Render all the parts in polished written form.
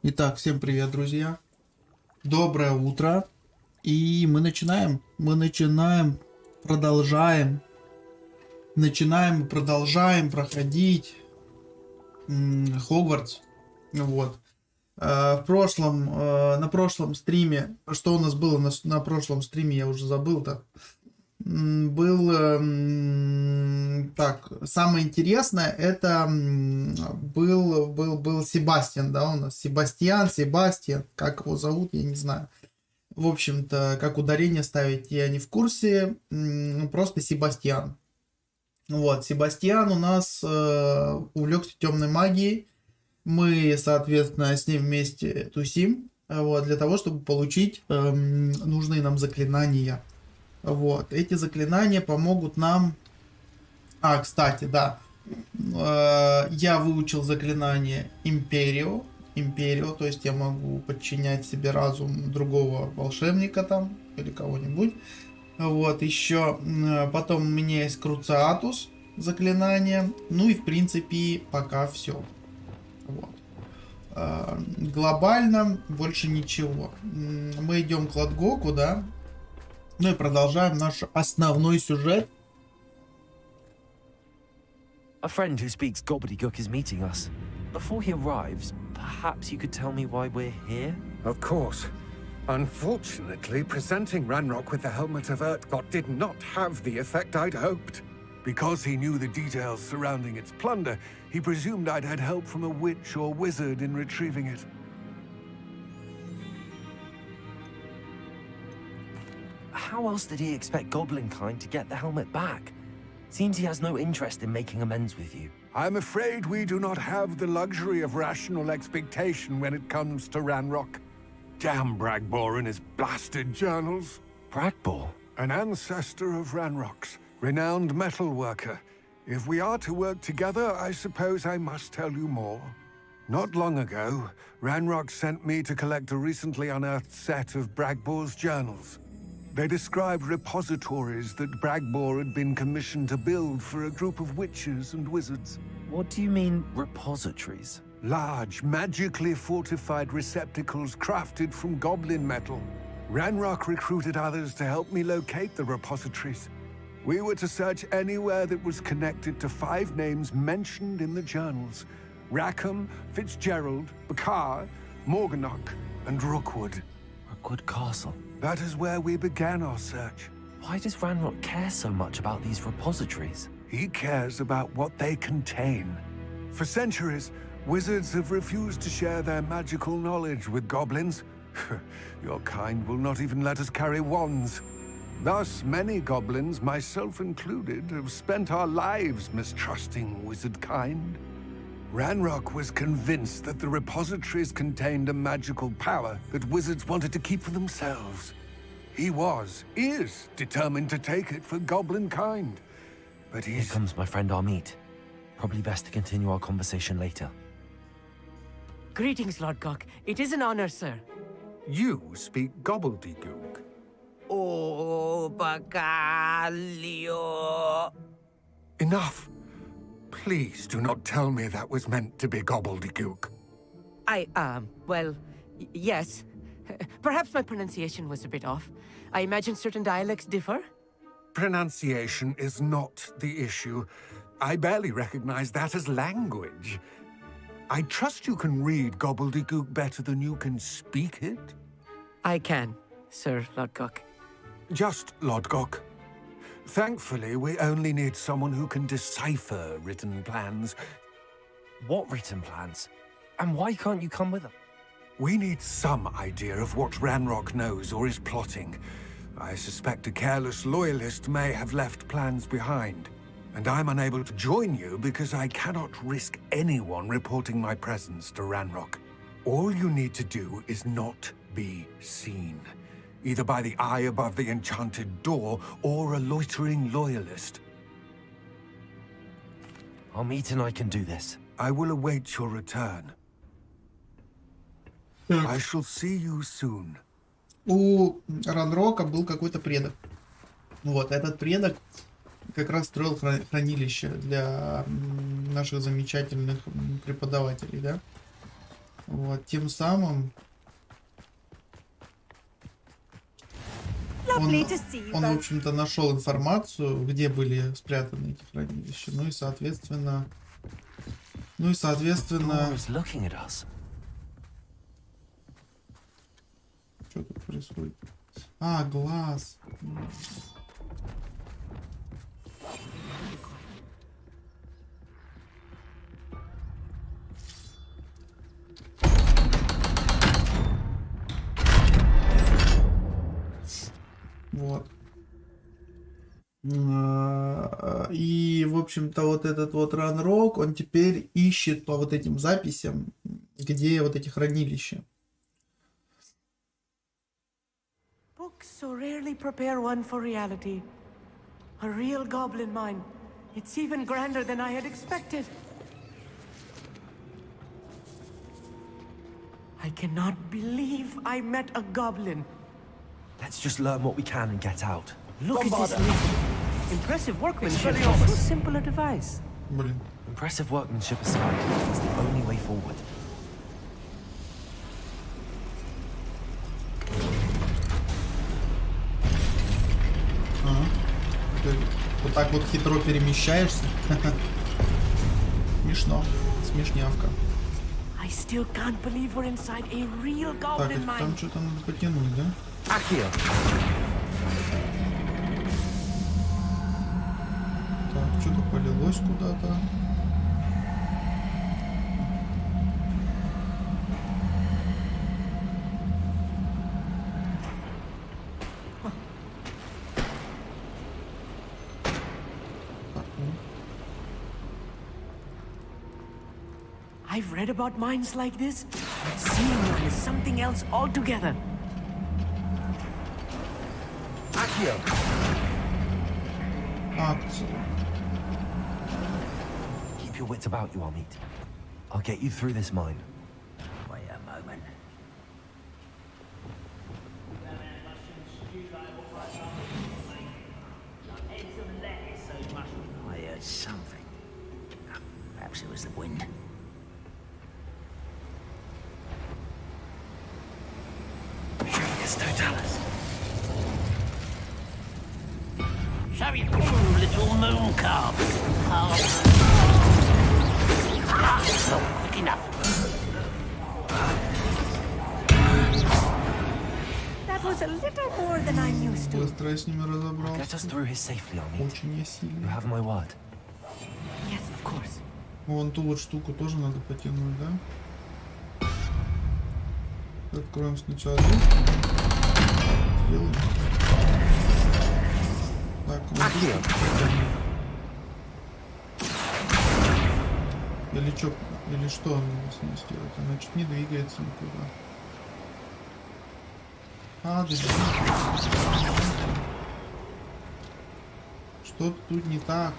Итак, всем привет, друзья. Доброе утро. И мы начинаем. Продолжаем проходить Хогвартс. Вот. На прошлом стриме, что у нас было на прошлом стриме, я уже забыл-то. Так, самое интересное, это был Себастьян, да, у нас Себастьян, как его зовут, я не знаю. В общем-то, как ударение ставить, я не в курсе, просто Себастьян. Вот, Себастьян у нас увлекся темной магией, мы, соответственно, с ним вместе тусим, вот, для того, чтобы получить нужные нам заклинания. Вот, эти заклинания помогут нам... кстати, да. Я выучил заклинание Империо, то есть я могу подчинять себе разум другого волшебника там, или кого-нибудь. Вот, еще потом у меня есть Круциатус заклинание. Ну и в принципе пока все. Вот. Глобально больше ничего. Мы идем к Ладгоку, да. Ну и продолжаем наш основной сюжет. A friend who speaks gobbledygook is meeting us. Before he arrives, perhaps you could tell me why we're here? Of course. Unfortunately, presenting Ranrock with the Helmet of Urtkot did not have the effect I'd hoped. Because he knew the details surrounding its plunder, he presumed I'd had help from a witch or wizard in retrieving it. How else did he expect Goblinkind to get the helmet back? Seems he has no interest in making amends with you. I'm afraid we do not have the luxury of rational expectation when it comes to Ranrock. Damn Bragbor and his blasted journals. Bragbor? An ancestor of Ranrock's, renowned metal worker. If we are to work together, I suppose I must tell you more. Not long ago, Ranrock sent me to collect a recently unearthed set of Bragbor's journals. They described repositories that Bragbor had been commissioned to build for a group of witches and wizards. What do you mean, repositories? Large, magically fortified receptacles crafted from goblin metal. Ranrock recruited others to help me locate the repositories. We were to search anywhere that was connected to 5 names mentioned in the journals. Rackham, Fitzgerald, Bakar, Morganach, and Rookwood. Rookwood Castle. That is where we began our search. Why does Ranrock care so much about these repositories? He cares about what they contain. For centuries, wizards have refused to share their magical knowledge with goblins. Your kind will not even let us carry wands. Thus, many goblins, myself included, have spent our lives mistrusting wizard kind. Ranrock was convinced that the repositories contained a magical power that wizards wanted to keep for themselves. He is determined to take it for goblin kind. But Here comes my friend Amit. Probably best to continue our conversation later. Greetings, Lord Gok. It is an honor, sir. You speak gobbledygook. Oh, Bacalio. Enough. Please do not tell me that was meant to be gobbledygook. Yes. Perhaps my pronunciation was a bit off. I imagine certain dialects differ? Pronunciation is not the issue. I barely recognize that as language. I trust you can read gobbledygook better than you can speak it? I can, Sir Lord Gok. Just Lodgok. Thankfully, we only need someone who can decipher written plans. What written plans? And why can't you come with them? We need some idea of what Ranrock knows or is plotting. I suspect a careless loyalist may have left plans behind. And I'm unable to join you because I cannot risk anyone reporting my presence to Ranrock. All you need to do is not be seen. Either by the eye above the enchanted door, or a loitering loyalist. Amit and I can do this. I will await your return. I shall see you soon. У Ранрока был какой-то предок. Вот, этот предок как раз строил хранилище для наших замечательных преподавателей, да? Вот, тем самым он, в общем-то, нашел информацию, где были спрятаны эти хранилища. Ну и, соответственно... Что тут происходит? А, глаз. Вот. И, в общем-то, вот этот вот ранрок, он теперь ищет по вот этим записям, где вот эти хранилища. Books so rarely prepare one for reality. A real goblin mine. It's even grander than I had expected. I cannot believe I met a goblin. Let's just learn what we can and get out. Look at this lizard. Impressive workmanship for so simple a device. Блин. Impressive workmanship aside, it's the only way forward. Ты вот так вот хитро перемещаешься. Смешно. Смешнявка. I still can't believe we're inside a real Так, goblin это mine. там что-то надо потянуть, да? Akio! Так, что-то полилось куда-то. I've read about mines like this, but seeing one is something else altogether. Akio! Акцию. Keep your wits about you, Amit. I'll get you through this mine. Wait a moment. I heard something. Perhaps it was the wind. It's Totalis. Show you, little moon calves. Not quick enough. That was a little more than I'm used to. Быстро я с ними Get us разобрался. through here safely, Amit. Очень я You сильный. have my word. Yes, of course. Вон ту вот штуку тоже надо потянуть, да? Откроем сначала дверь. Сделаем. Так, вот тут потянем. Или чё, или что он с ней сделать? Она чуть не двигается никуда. А, да. Что-то тут не так.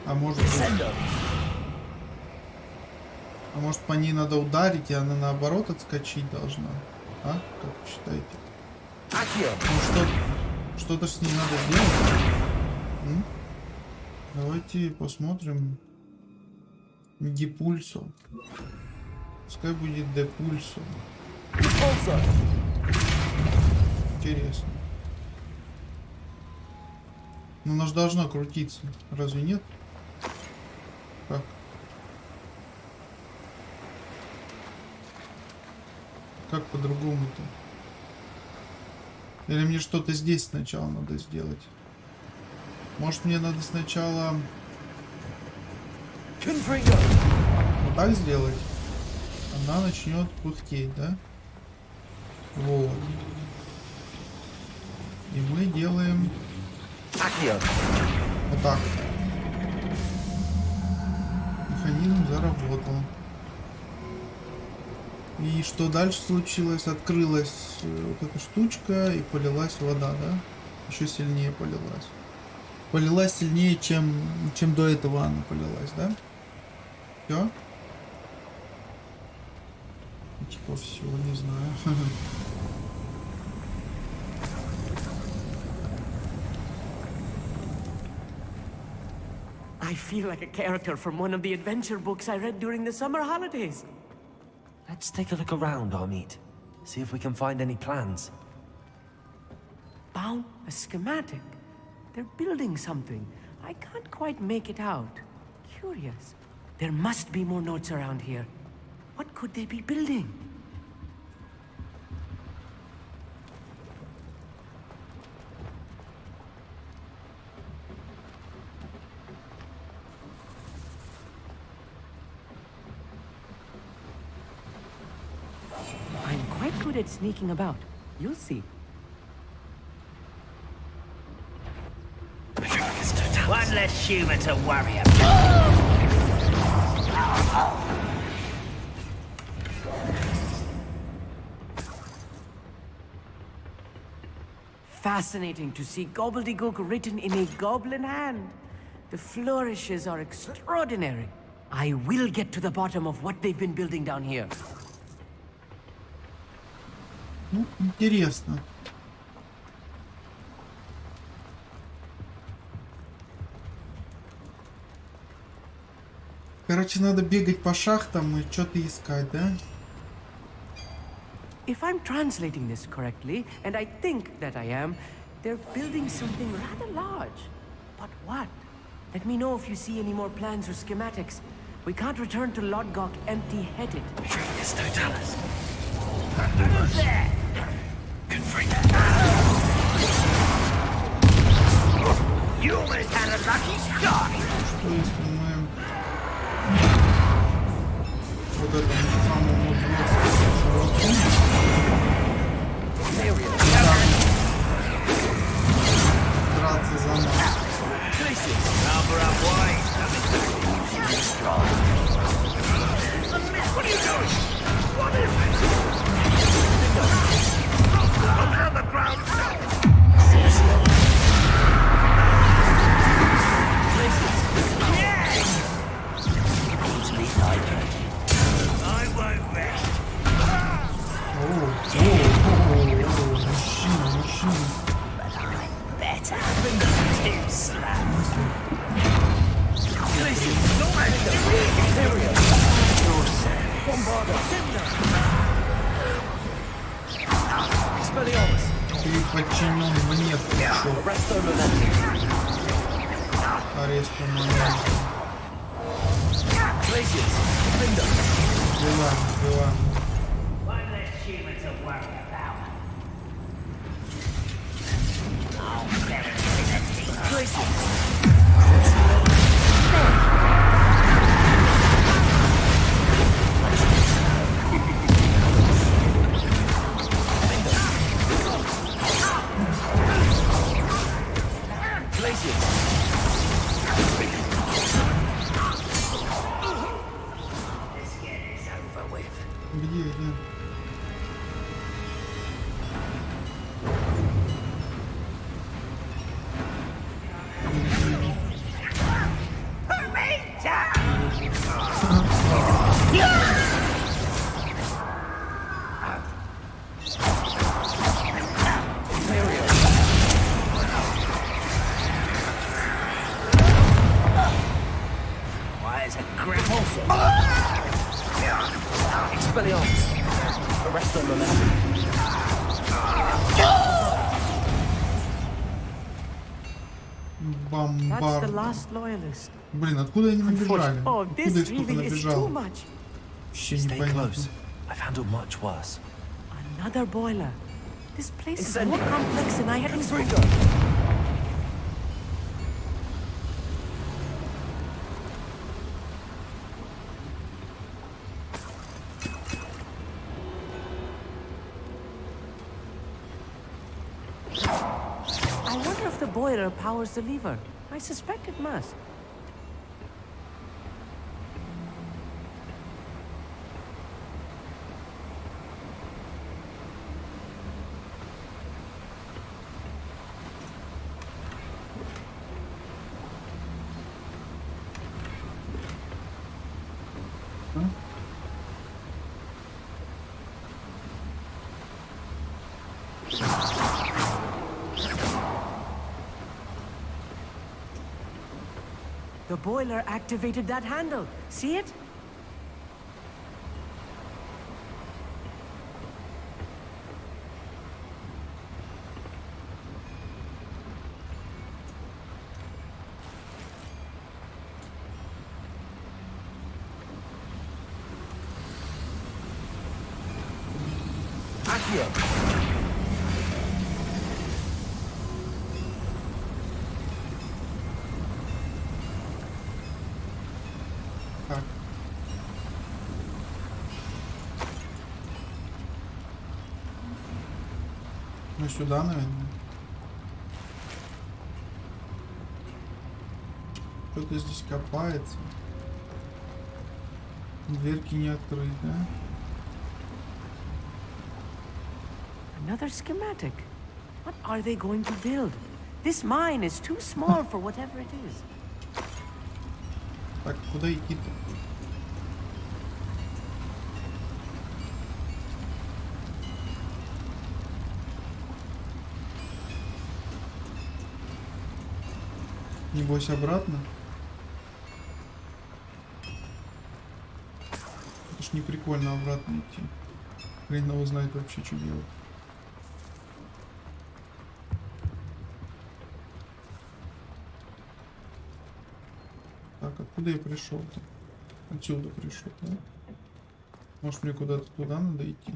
А может быть... А может по ней надо ударить, и она наоборот отскочить должна? А? Как вы считаете? Akio! Ну что-то с ней надо сделать. М? Давайте посмотрим. Депульсо. Пускай будет депульсо. Интересно. Ну, она же должна крутиться. Разве нет? Как? Как по-другому-то? Или мне что-то здесь сначала надо сделать? Может, мне надо сначала вот так сделать? Она начнет пыхтеть, да? Вот. И мы делаем Akio! вот так. Механизм заработал. И что дальше случилось? Открылась вот эта штучка и полилась вода, да? Еще сильнее полилась. Полилась сильнее, чем до этого она полилась, да? Все? Типа все, не знаю. I feel like a character from one of the adventure books I read during the summer holidays. Let's take a look around, Amit. See if we can find any plans. Found a schematic. They're building something. I can't quite make it out. Curious. There must be more notes around here. What could they be building? I'm quite good at sneaking about. You'll see. One less human to worry about. Fascinating to see gobbledygook written in a goblin hand. The flourishes are extraordinary. I will get to the bottom of what they've been building down here. Ну, интересно. Короче, надо бегать по шахтам и что-то искать, да? If I'm translating this correctly, and I think that I am, they're building something rather large. But what? Let me know if you see any more plans or schematics. We can't return to Lodgok empty-headed. Yes, Totalis. Who's there? Confront. You almost had a lucky start. Что если мы вот этому самому чуваку драться за нас? Cover up wide. What are you doing? What is it? On the ground. I won't rest. Мужчина. Better. Too slow. Ты подчинен мне, хорошо. Арест момента. Дела. One less human to worry about. Oh, very Где? Why is it grapple? Expelliarmus. Arrest their momentum. That's the Бомбарда. last loyalist. Блин, откуда они набежали? Oh, Откуда this их столько really is too набежало? much. Вообще Stay непонятно. close. I've handled much worse. Another boiler. This place is Incendio. more complex than I had expected. I wonder if the boiler powers the lever. I suspect it must. The boiler activated that handle. See it? Так. Ну сюда, наверное. Что-то здесь копается. Дверки не открыты, да? Another schematic. What are they going to build? This mine is too small for whatever it is. Так, куда идти-то? Небось обратно? Это ж не прикольно обратно идти. Хрен его знает вообще, что делать. Так, откуда я пришел-то? Отсюда пришел, да? Может мне куда-то туда надо идти?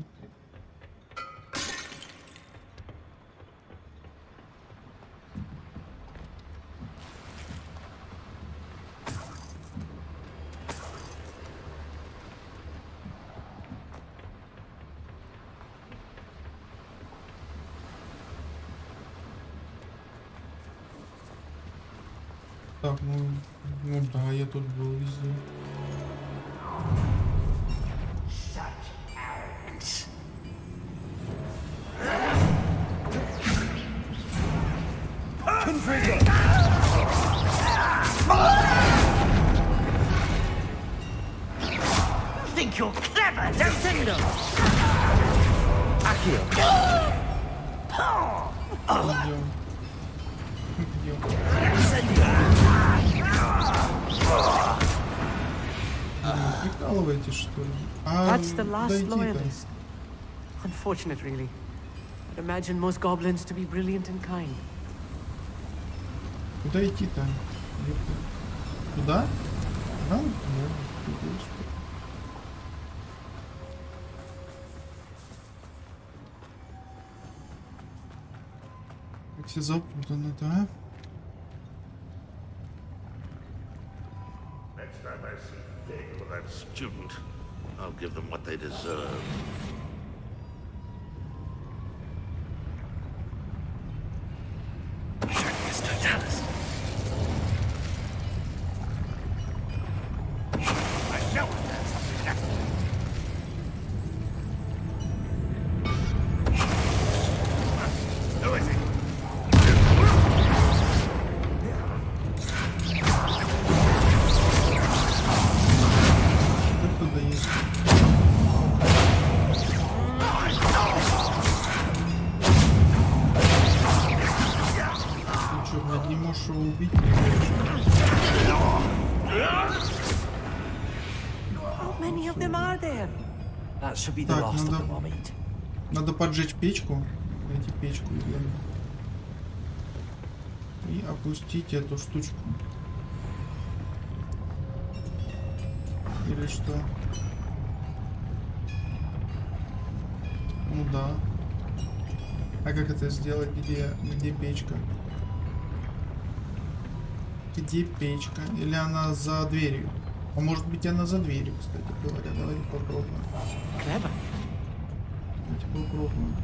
Так, ну да, я тут был везде. Think you're clever, don't you? Идем. Идем. Прикалываетесь, что ли? That's the last дойти-то. loyalist. Unfortunate, really. I'd imagine most goblins to be brilliant and kind. Куда идти-то? Туда? Да? Как все запутано-то, а? Next time I see Fig or that student, I'll give them what they deserve. Кто-то есть. Ты что, блядь, не можешь его убить? How many of them are there? That should be the Так, last of надо- them, I'll meet. Надо поджечь печку. Найти печку, верно. И опустить эту штучку. Или что? Ну да. А как это сделать? Где печка? Где печка? Или она за дверью? А может быть она за дверью, кстати говоря. Давайте попробуем. Clever. Давайте попробуем.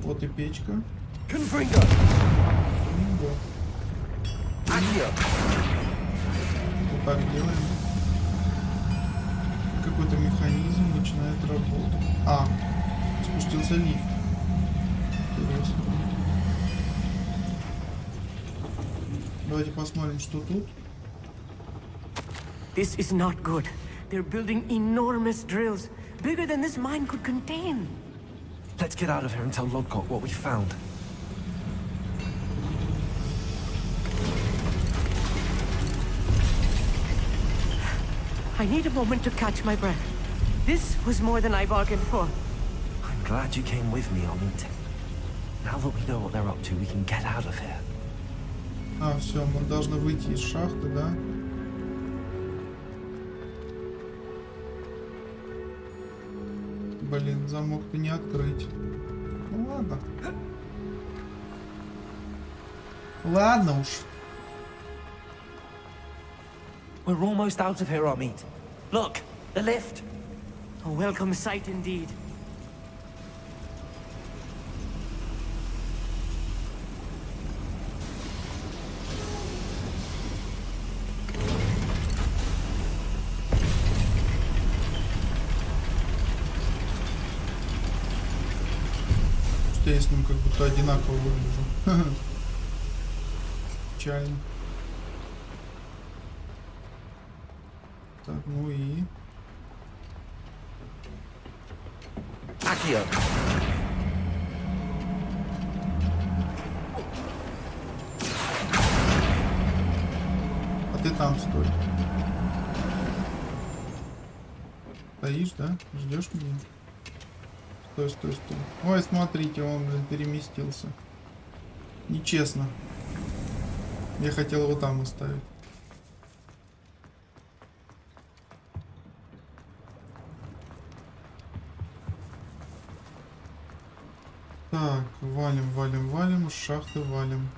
Вот и печка. Confringo! Ну, вот. Вот так делаем. Какой-то механизм начинает работать. А, спустился лифт. Интересно. Давайте посмотрим, что тут. This is not good. They're building enormous drills, bigger than this mine could contain. Let's get out of here and tell Lodgok what we found. I need a moment to catch my breath. This was more than I bargained for. I'm glad you came with me, Amit. Now that we know what they're up to, we can get out of here. А, все, мы должны выйти из шахты, да? Блин, замок-то не открыть. Ну ладно. Ладно уж. We're almost out of here, Amit. Look, the lift. A welcome sight indeed. Что я с ним как будто одинаково выгляжу. Печально. Так, ну и... Accio. А ты там стой. Стоишь, да? Ждешь меня? Стой, стой, стой. Ой, смотрите, он, блин, переместился. Нечестно. Я хотел его там оставить. Так, валим, валим, валим, с шахты валим.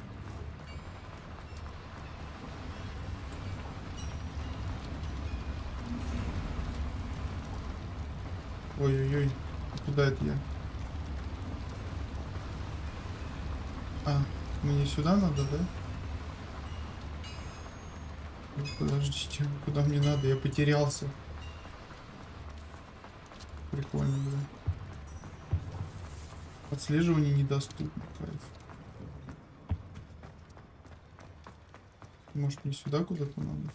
Ой-ой-ой, куда это я? А, мне сюда надо, да? Подождите, куда мне надо? Я потерялся. Прикольно, да. Отслеживание недоступно, кайф. Может, мне сюда куда-то надо?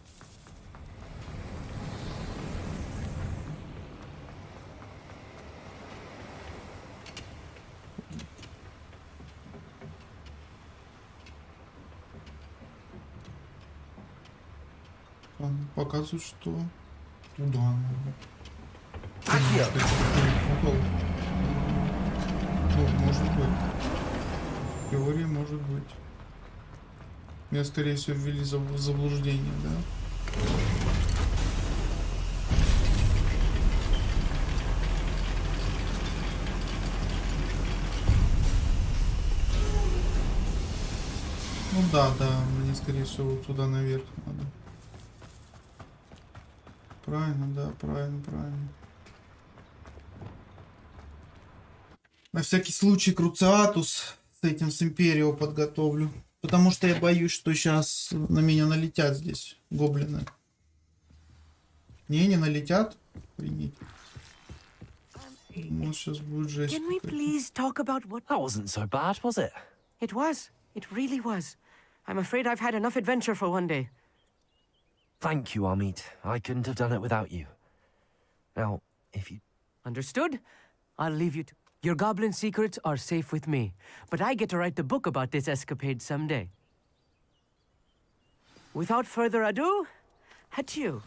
Он показывает, что туда надо. Accio. Ну, может быть. В теории может быть. Меня, скорее всего, ввели в заблуждение, да? Ну да, да, мне, скорее всего, вот сюда наверх надо. Правильно, да, правильно, правильно. На всякий случай Круциатус с этим с Империо подготовлю. Потому что я боюсь, что сейчас на меня налетят здесь гоблины. Не налетят? Охренеть. Ну, сейчас будет жесть. Can we please talk about what... That wasn't so bad, was it? It was. It really was. I'm afraid I've had enough adventure for one day. Thank you, Amit. I couldn't have done it without you. Now, if you... Understood? I'll leave you to... Your goblin secrets are safe with me, but I get to write the book about this escapade someday. Without further ado, adieu.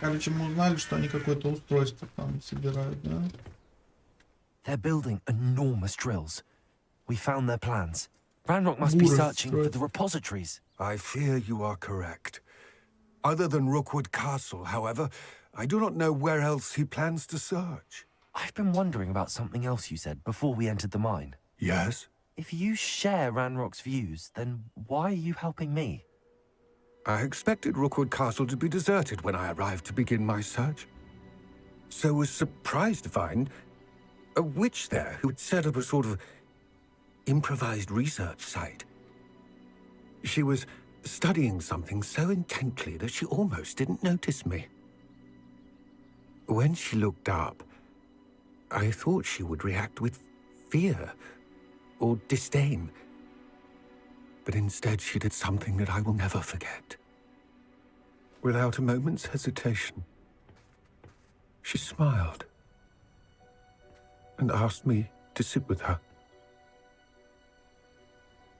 Короче, мы узнали, что они какое-то устройство там собирают, да? They're building enormous drills. We found their plans. Ranrock must be Buddha searching for destroyed. the repositories. I fear you are correct. Other than Rookwood Castle, however, I do not know where else he plans to search. I've been wondering about something else you said before we entered the mine. Yes? If you share Ranrock's views, then why are you helping me? I expected Rookwood Castle to be deserted when I arrived to begin my search. So was surprised to find a witch there who had set up a sort of improvised research site. She was studying something so intently that she almost didn't notice me. When she looked up, I thought she would react with fear or disdain. But instead she did something that I will never forget. Without a moment's hesitation, She smiled and asked me to sit with her.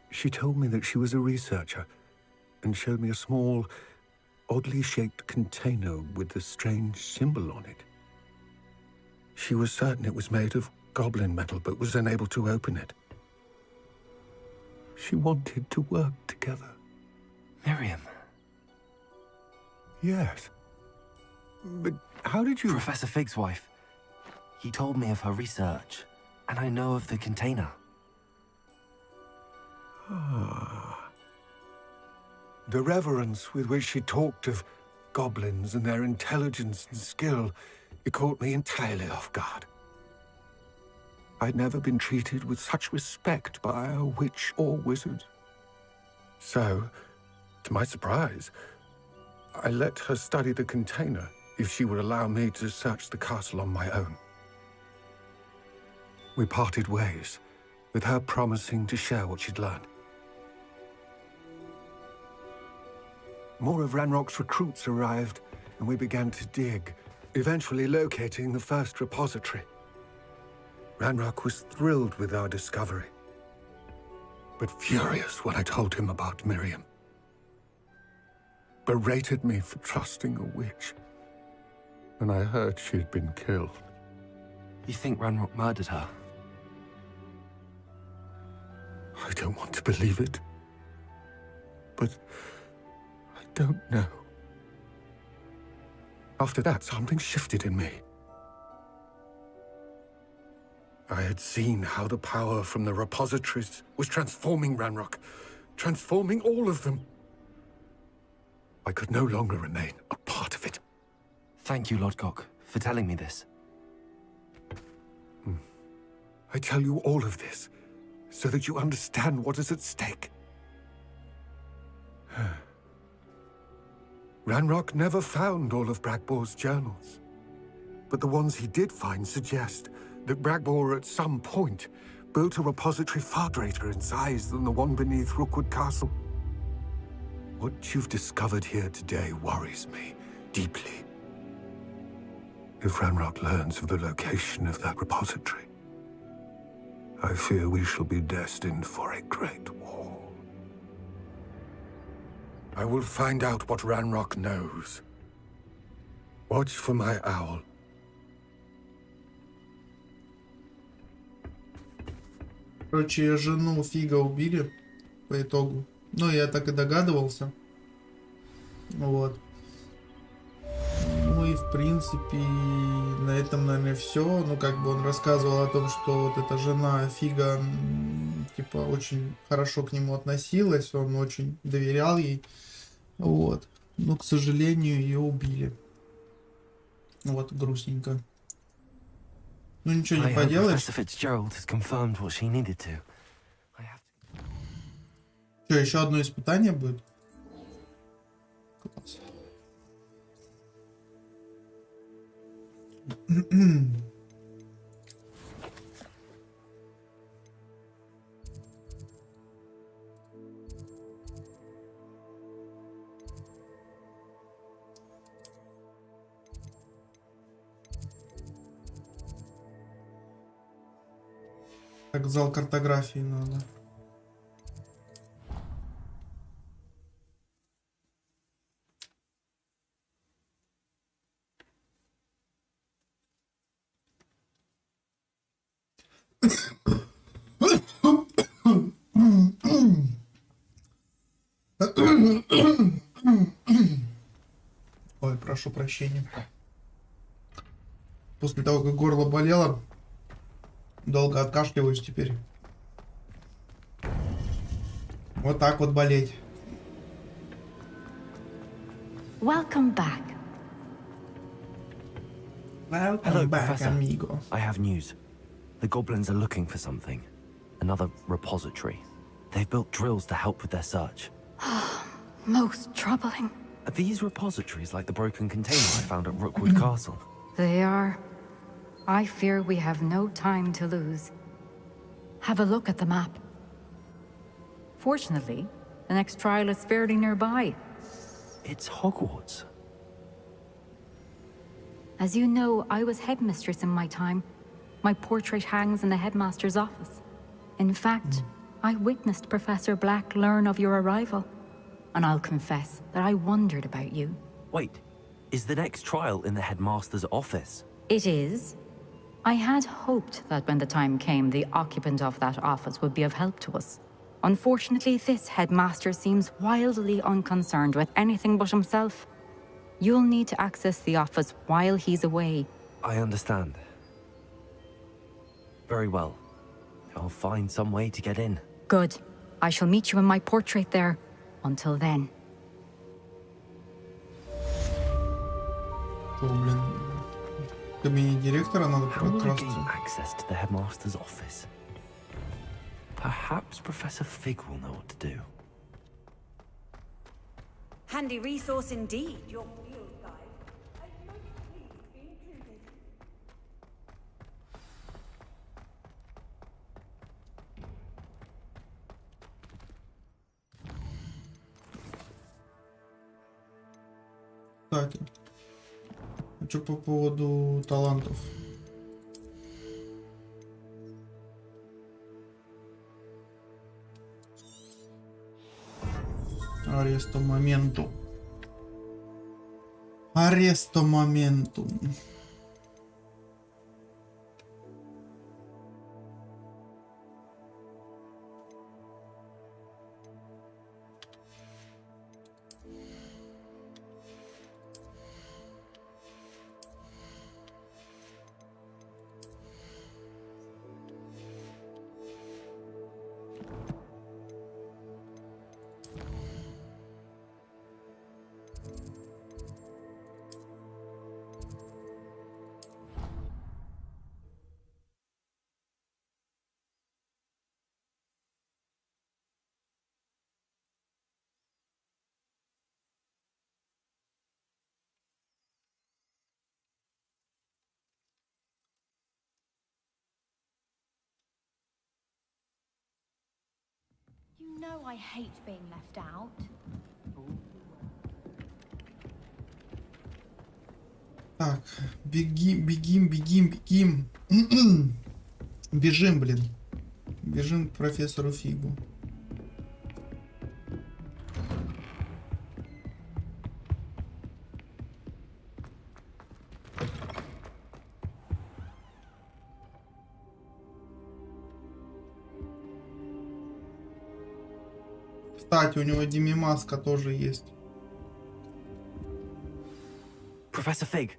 She told me that she was a researcher and showed me a small, oddly shaped container with a strange symbol on it. She was certain it was made of goblin metal, but was unable to open it. She wanted to work together. Miriam. Yes. But how did you... Professor Fig's wife. He told me of her research, and I know of the container. Ah. The reverence with which she talked of goblins and their intelligence and skill, it caught me entirely off guard. I'd never been treated with such respect by a witch or wizard. So, to my surprise, I let her study the container if she would allow me to search the castle on my own. We parted ways, with her promising to share what she'd learned. More of Ranrock's recruits arrived, and we began to dig, eventually locating the first repository. Ranrock was thrilled with our discovery, but furious when I told him about Miriam. Berated me for trusting a witch, and I heard she'd been killed. You think Ranrock murdered her? I don't want to believe it, but I don't know. After that, something shifted in me. I had seen how the power from the repositories was transforming Ranrock, transforming all of them. I could no longer remain a part of it. Thank you, Lodgok, for telling me this. I tell you all of this so that you understand what is at stake. Ranrock never found all of Bragbor's journals, but the ones he did find suggest that Bragbor at some point built a repository far greater in size than the one beneath Rookwood Castle. What you've discovered here today worries me deeply. If Ranrock learns of the location of that repository, I fear we shall be destined for a great war. I will find out what Ranrock knows. Watch for my owl. Короче, жену Фига убили по итогу. Ну, я так и догадывался. Вот. Ну и в принципе на этом, наверное, все. Ну, как бы он рассказывал о том, что вот эта жена Фига, типа, очень хорошо к нему относилась, он очень доверял ей. Вот. Но, к сожалению, ее убили. Вот, грустненько. Ну, ничего не поделаешь. Professor Fitzgerald has confirmed what she needed to. Что, еще одно испытание будет? Класс. Так, зал картографии надо. Ой, прошу прощения. После того, как горло болело, долго откашливаюсь теперь. Вот так вот болеть. Welcome back. Welcome Hello, back, Professor. amigo. I have news. The goblins are looking for something. Another repository. They've built drills to help with their search. Most troubling. Are these repositories like the broken container I found at Rookwood Castle? They are. I fear we have no time to lose. Have a look at the map. Fortunately, the next trial is fairly nearby. It's Hogwarts. As you know, I was headmistress in my time. My portrait hangs in the headmaster's office. In fact, I witnessed Professor Black learn of your arrival. And I'll confess that I wondered about you. Wait, is the next trial in the headmaster's office? It is. I had hoped that when the time came, the occupant of that office would be of help to us. Unfortunately, this headmaster seems wildly unconcerned with anything but himself. You'll need to access the office while he's away. I understand. Very well. I'll find some way to get in. Good. I shall meet you in my portrait there. Until then. Что, блин? В кабинете директора надо How will I gain прокрасться. access to the headmaster's office? Perhaps Professor Fig will know what to do. Handy resource indeed, your field guide. I'm most pleased to be included. Кстати, хочу по поводу талантов. Аресто моменту. Аресто моменту. You know I hate being left out. Так, бегим. Бежим, блин. Бежим к профессору Фигу. Кстати, у него Димимаска тоже есть. Professor Fig,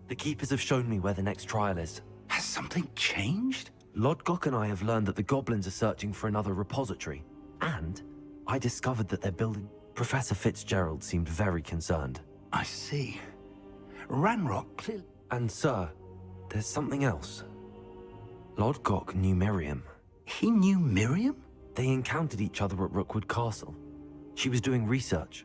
the keepers have shown me where the next trial is. Has something changed? Lodgok and I have learned that the goblins are searching for another repository. And I discovered that they're building... Professor Fицджerальд seemed very concerned. I see. Ranrock clearly... And sir, there's something else. Lodgok knew Miriam. He knew Miriam? They encountered each other at Rookwood Castle. She was doing research.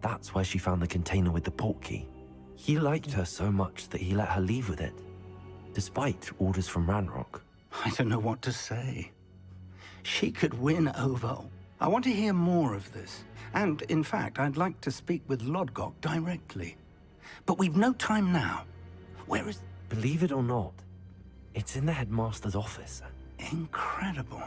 That's where she found the container with the portkey. He liked her so much that he let her leave with it, despite orders from Ranrock. I don't know what to say. She could win over... I want to hear more of this. And, in fact, I'd like to speak with Lodgok directly. But we've no time now. Where is... Believe it or not, it's in the headmaster's office. Incredible.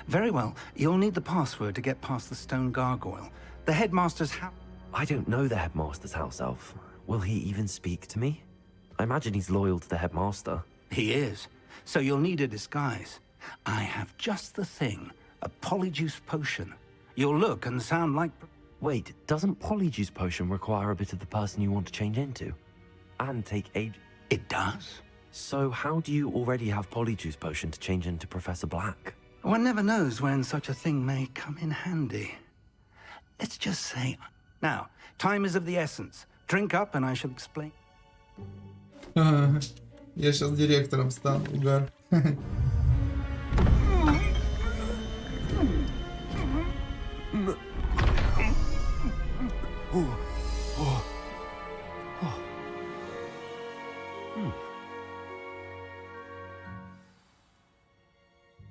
Very well. You'll need the password to get past the stone gargoyle. The headmaster's house... I don't know the headmaster's house elf. Will he even speak to me? I imagine he's loyal to the headmaster. He is. So you'll need a disguise. I have just the thing. A polyjuice potion. You'll look and sound like... Wait, doesn't Polyjuice Potion require a bit of the person you want to change into? And take age... It does? So how do you already have Polyjuice Potion to change into Professor Black? One never knows when such a thing may come in handy. Let's just say... Now, time is of the essence. Drink up and I shall explain. Я сейчас директором стану, угар.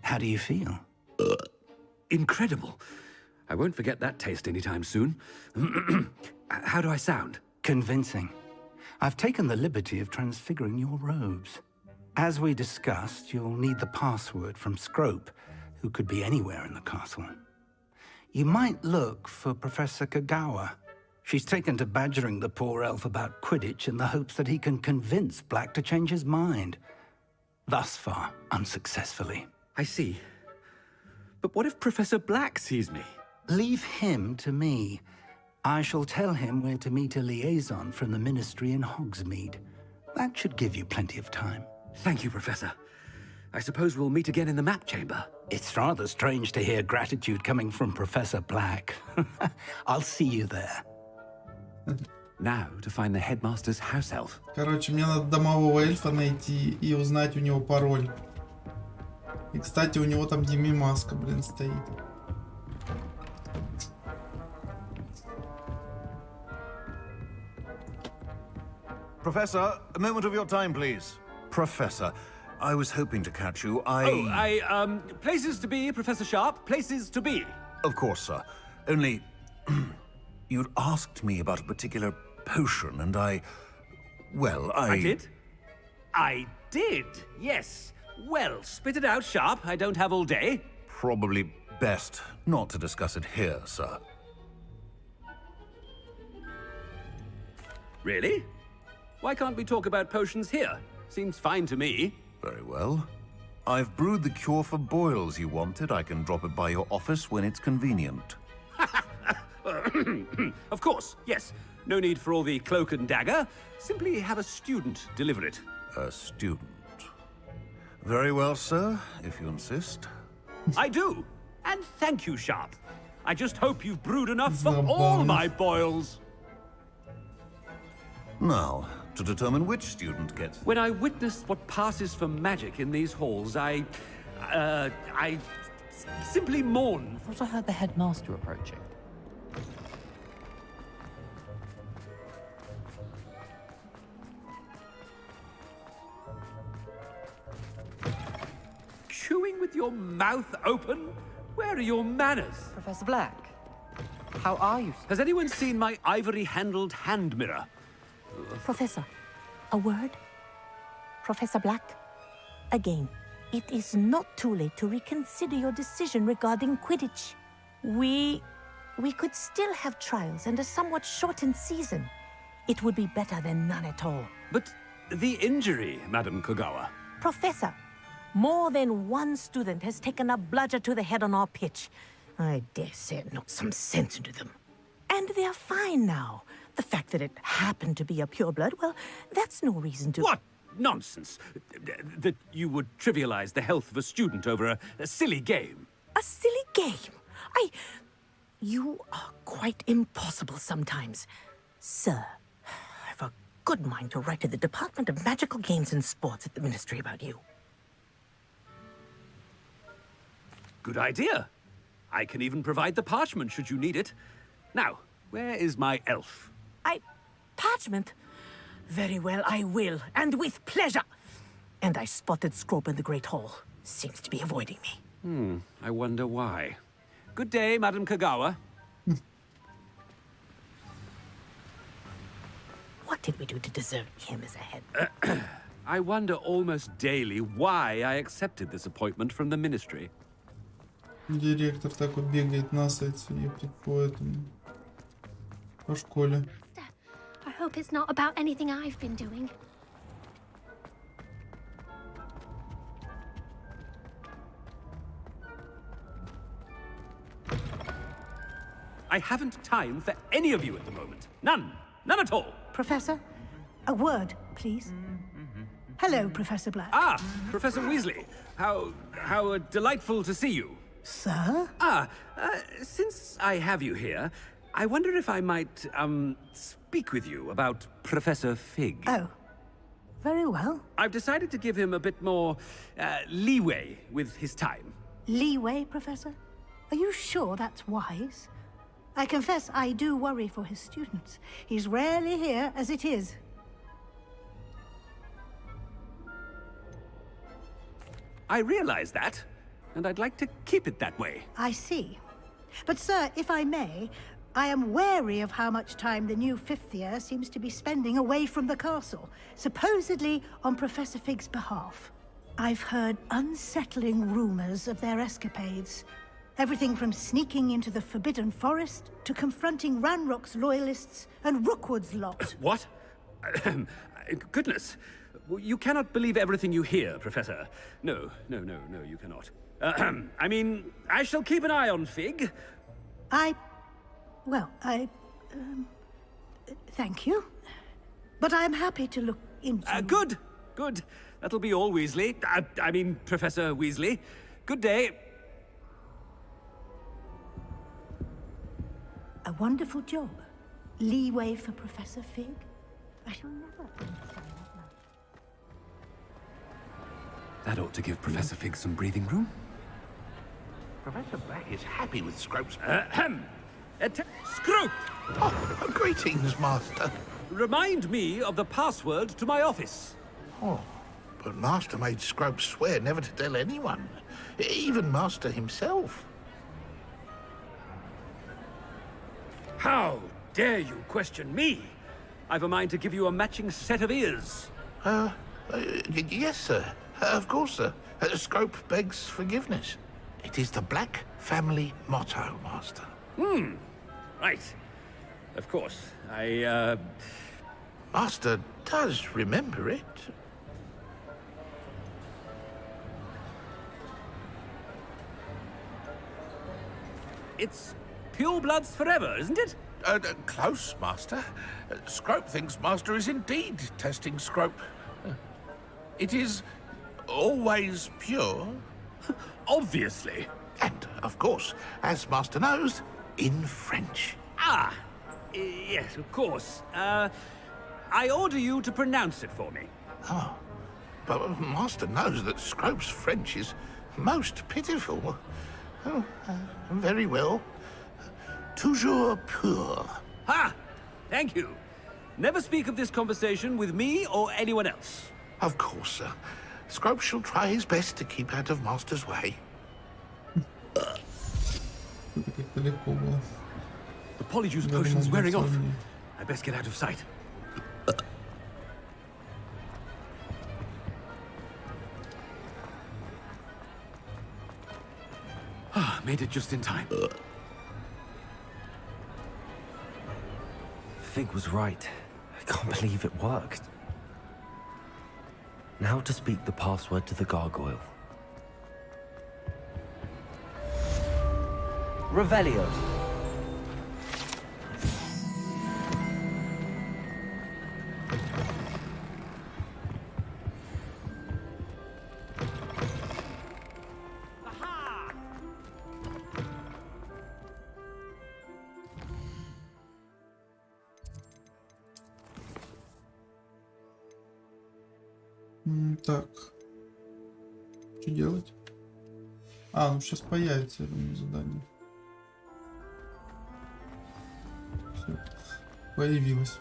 How do you feel? Incredible. I won't forget that taste anytime soon. How do I sound? Convincing. I've taken the liberty of transfiguring your robes. As we discussed, you'll need the password from Scrope, who could be anywhere in the castle. You might look for Professor Kagawa. She's taken to badgering the poor elf about Quidditch in the hopes that he can convince Black to change his mind. Thus far, unsuccessfully. I see. But what if Professor Black sees me? Leave him to me. I shall tell him where to meet a liaison from the Ministry in Hogsmeade. That should give you plenty of time. Thank you, Professor. I suppose we'll meet again in the map chamber. It's rather strange to hear gratitude coming from Professor Black. I'll see you there. Now to find the headmaster's house elf. Короче, мне надо домового эльфа найти и узнать у него пароль. И, кстати, у него там Дими маска, блин, стоит. Professor, a moment of your time, please. Professor, I was hoping to catch you. Places to be, Professor Sharp. Places to be. Of course, sir. Only... you'd asked me about a particular potion, and well, I did? I did, yes. Well, spit it out, Sharp. I don't have all day. Probably best not to discuss it here, sir. Really? Why can't we talk about potions here? Seems fine to me. Very well. I've brewed the cure for boils you wanted. I can drop it by your office when it's convenient. Of course, yes. No need for all the cloak and dagger. Simply have a student deliver it. A student. Very well, sir, if you insist. I do. And thank you, Sharp. I just hope you've brewed enough for all my boils. Now, to determine which student gets... When I witness what passes for magic in these halls, I simply mourn. I thought I heard the headmaster approaching. Chewing with your mouth open? Where are your manners? Professor Black, how are you? Has anyone seen my ivory-handled hand mirror? Professor, a word? Professor Black, again, it is not too late to reconsider your decision regarding Quidditch. We could still have trials and a somewhat shortened season. It would be better than none at all. But the injury, Madam Kagawa. Professor, more than one student has taken a bludger to the head on our pitch. I dare say it knocked some sense into them. And they're fine now. The fact that it happened to be a pureblood, well, that's no reason to... What nonsense! That you would trivialize the health of a student over a silly game. A silly game? You are quite impossible sometimes. Sir, I've a good mind to write to the Department of Magical Games and Sports at the Ministry about you. Good idea. I can even provide the parchment should you need it. Now, where is my elf? Parchment? Very well, I will, and with pleasure. And I spotted Scrope in the Great Hall. Seems to be avoiding me. I wonder why. Good day, Madam Kagawa. What did we do to deserve him as a head? I wonder almost daily why I accepted this appointment from the ministry. Директор так вот бегает на сайте по этому, по школе. I hope it's not about anything I've been doing. I haven't time for any of you at the moment. None. None at all. Professor, a word, please. Hello, Professor Black. Ah, Professor Weasley. How delightful to see you. Sir? Since I have you here, I wonder if I might, speak with you about Professor Fig. Oh, very well. I've decided to give him a bit more, leeway with his time. Leeway, Professor? Are you sure that's wise? I confess I do worry for his students. He's rarely here as it is. I realize that, and I'd like to keep it that way. I see. But, sir, if I may, I am wary of how much time the new fifth year seems to be spending away from the castle, supposedly on Professor Fig's behalf. I've heard unsettling rumors of their escapades. Everything from sneaking into the Forbidden Forest to confronting Ranrock's loyalists and Rookwood's lot. What? Goodness. You cannot believe everything you hear, Professor. No, you cannot. I mean, I shall keep an eye on Fig. Thank you. But I'm happy to look into... Good. That'll be all, Weasley. I mean, Professor Weasley. Good day. A wonderful job. Leeway for Professor Fig. I shall never understand that much. That ought to give Professor Fig some breathing room. Professor Black is happy with Scrope's... Scrope! Oh, greetings, Master. Remind me of the password to my office. Oh, but Master made Scrope swear never to tell anyone. Even Master himself. How dare you question me? I've a mind to give you a matching set of ears. Yes, sir. Of course, sir. Scrope begs forgiveness. It is the Black family motto, Master. Right. Of course. Master does remember it. It's pure bloods forever, isn't it? Close, Master. Scrope thinks Master is indeed testing Scrope. It is always pure. Obviously. And, of course, as Master knows, in French. Yes, of course. I order you to pronounce it for me. Oh, but Master knows that Scrope's French is most pitiful. Oh, very well. Toujours pur. Ha! Thank you. Never speak of this conversation with me or anyone else. Of course, sir. Scrope shall try his best to keep out of Master's way. The Polyjuice potion's wearing off. I best get out of sight. Made it just in time. Fig was right. I can't believe it worked. Now to speak the password to the gargoyle. Revelio. Так. Что делать? Ну сейчас появится, я думаю, задание. Все. Появилось.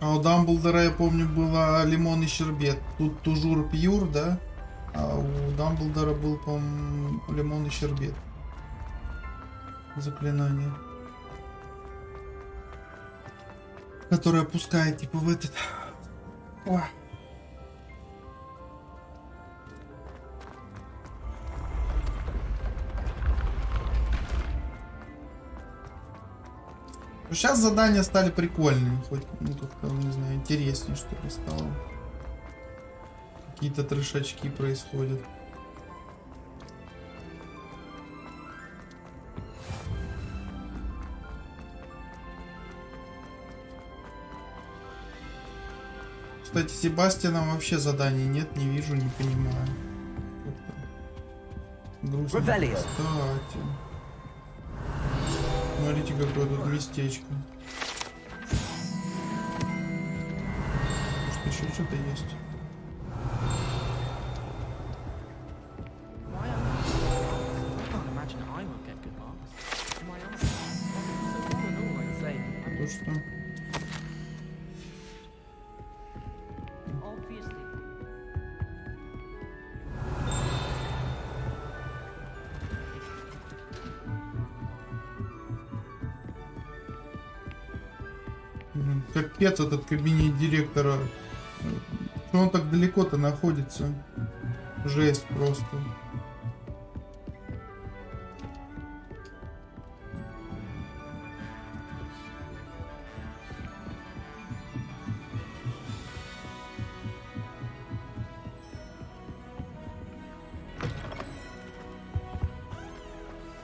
А у Дамблдора, я помню, было лимон и щербет. Тут тужур пьюр, да? А у Дамблдора был, по-моему, лимон и щербет. Заклинание. Которое пускает, типа, в этот... О. Сейчас задания стали прикольные. Хоть, ну, как-то, не знаю, интереснее, что ли, стало. Какие-то трешачки происходят. Кстати, Себастьяна вообще заданий нет, не вижу, не понимаю. Грустно. Кстати. Смотрите, какое тут местечко. Может, еще что-то есть? То что? Капец, этот кабинет директора. Что он так далеко-то находится? Жесть просто.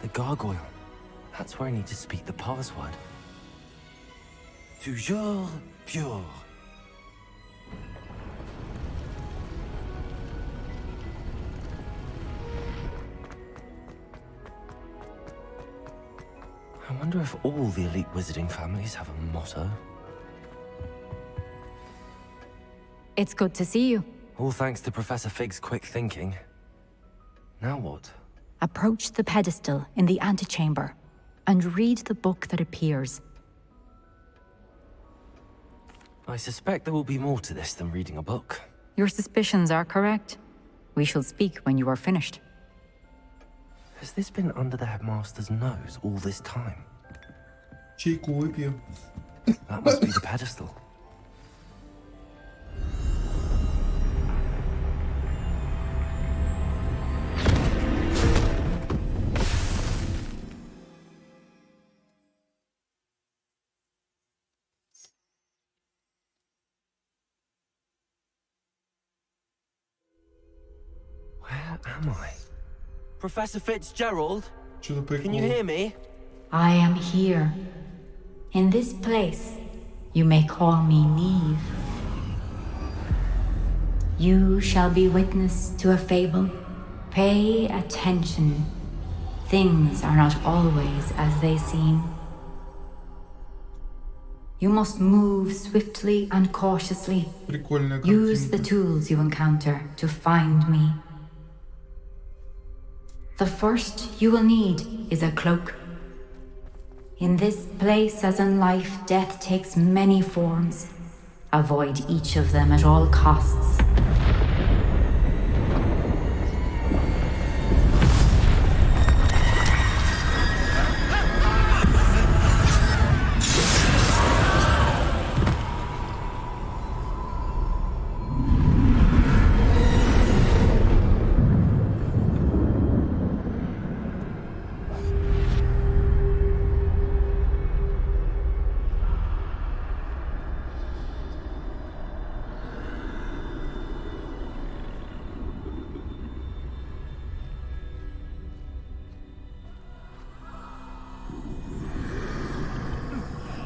The gargoyle. That's where I need to speak the password. Toujours pure. I wonder if all the elite wizarding families have a motto. It's good to see you. All thanks to Professor Fig's quick thinking. Now what? Approach the pedestal in the antechamber and read the book that appears. I suspect there will be more to this than reading a book. Your suspicions are correct. We shall speak when you are finished. Has this been under the headmaster's nose all this time? Чайку выпью. That must be the pedestal. Where am I? Professor Fицджеральд? Can you hear me? I am here. In this place, you may call me Ниев. You shall be witness to a fable. Pay attention. Things are not always as they seem. You must move swiftly and cautiously. Use the tools you encounter to find me. The first you will need is a cloak. In this place, as in life, death takes many forms. Avoid each of them at all costs.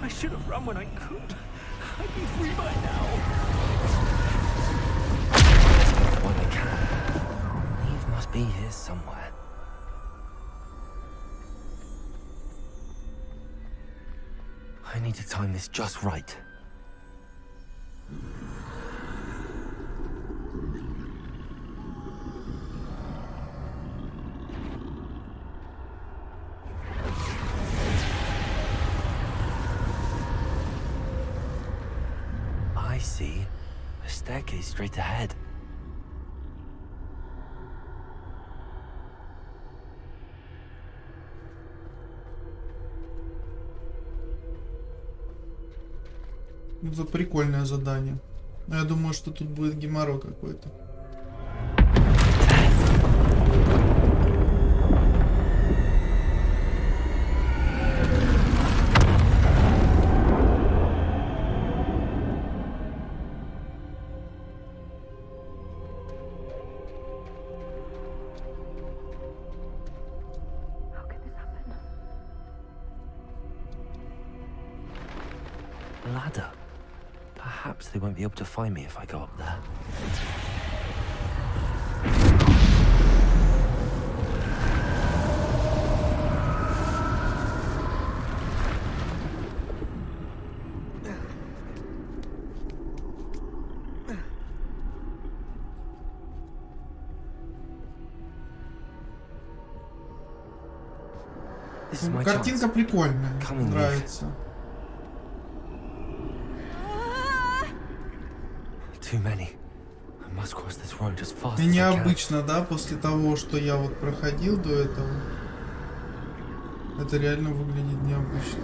I should have run when I could. I'd be free by now. While I can. Eve must be here somewhere. I need to time this just right. I see a staircase straight ahead. Это прикольное задание. Но я думаю, что тут будет геморрой какой-то. Ladder. Perhaps they won't be able to find me if I go up there. This is my Картинка chance. прикольная. Coming, Нравится. Too many. I must cross this road as fast И as I can. необычно, да, после того, что я вот проходил до этого. Это реально выглядит необычно.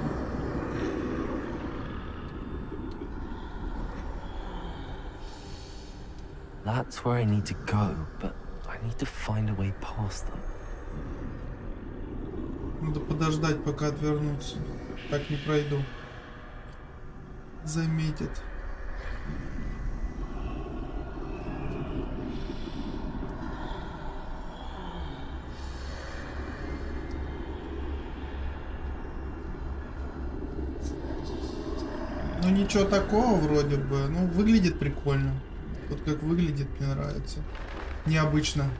That's where I need to go, but I need to find a way past them. Надо подождать, пока отвернутся. Так не пройду. Заметит. Ну ничего такого вроде бы. Ну, выглядит прикольно. Вот как выглядит, мне нравится. Необычно.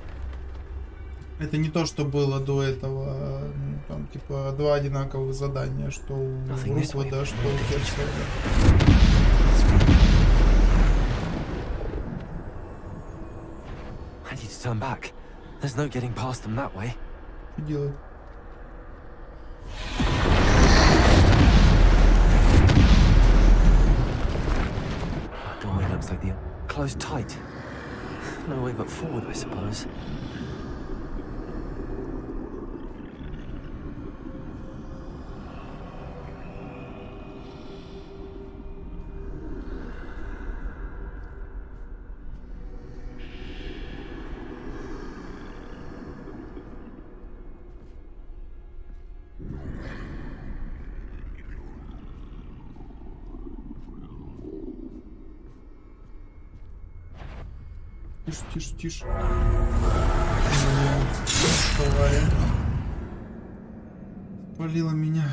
Это не то, что было до этого. Ну, там, типа, два одинаковых задания, что у Руквуда, что у Герцога. I need to turn back. There's no getting past them that way. Что делать? That doorway looks like the closed tight. No way but forward, I suppose. Тише, тише, тише. Давай. Полила меня.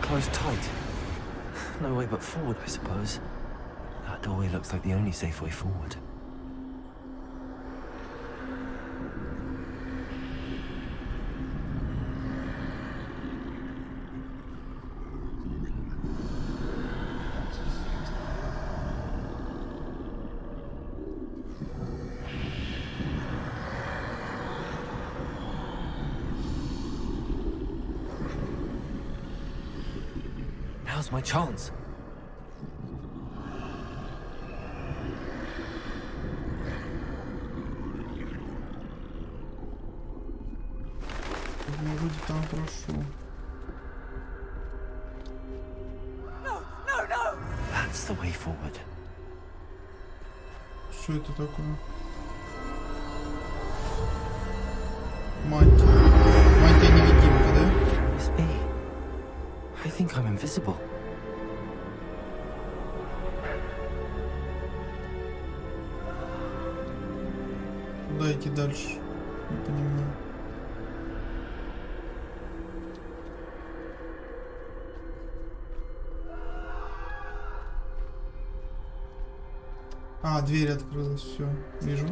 Closed tight. No way but forward, I suppose. That doorway looks like the only safe way forward. Now's my chance. Вроде там прошел. That's the way forward. Что это такое? Мантия. Мантия-невидимка, да? It's me. I think I'm invisible. Куда идти дальше? Не понимаю. А, дверь открылась, все, вижу.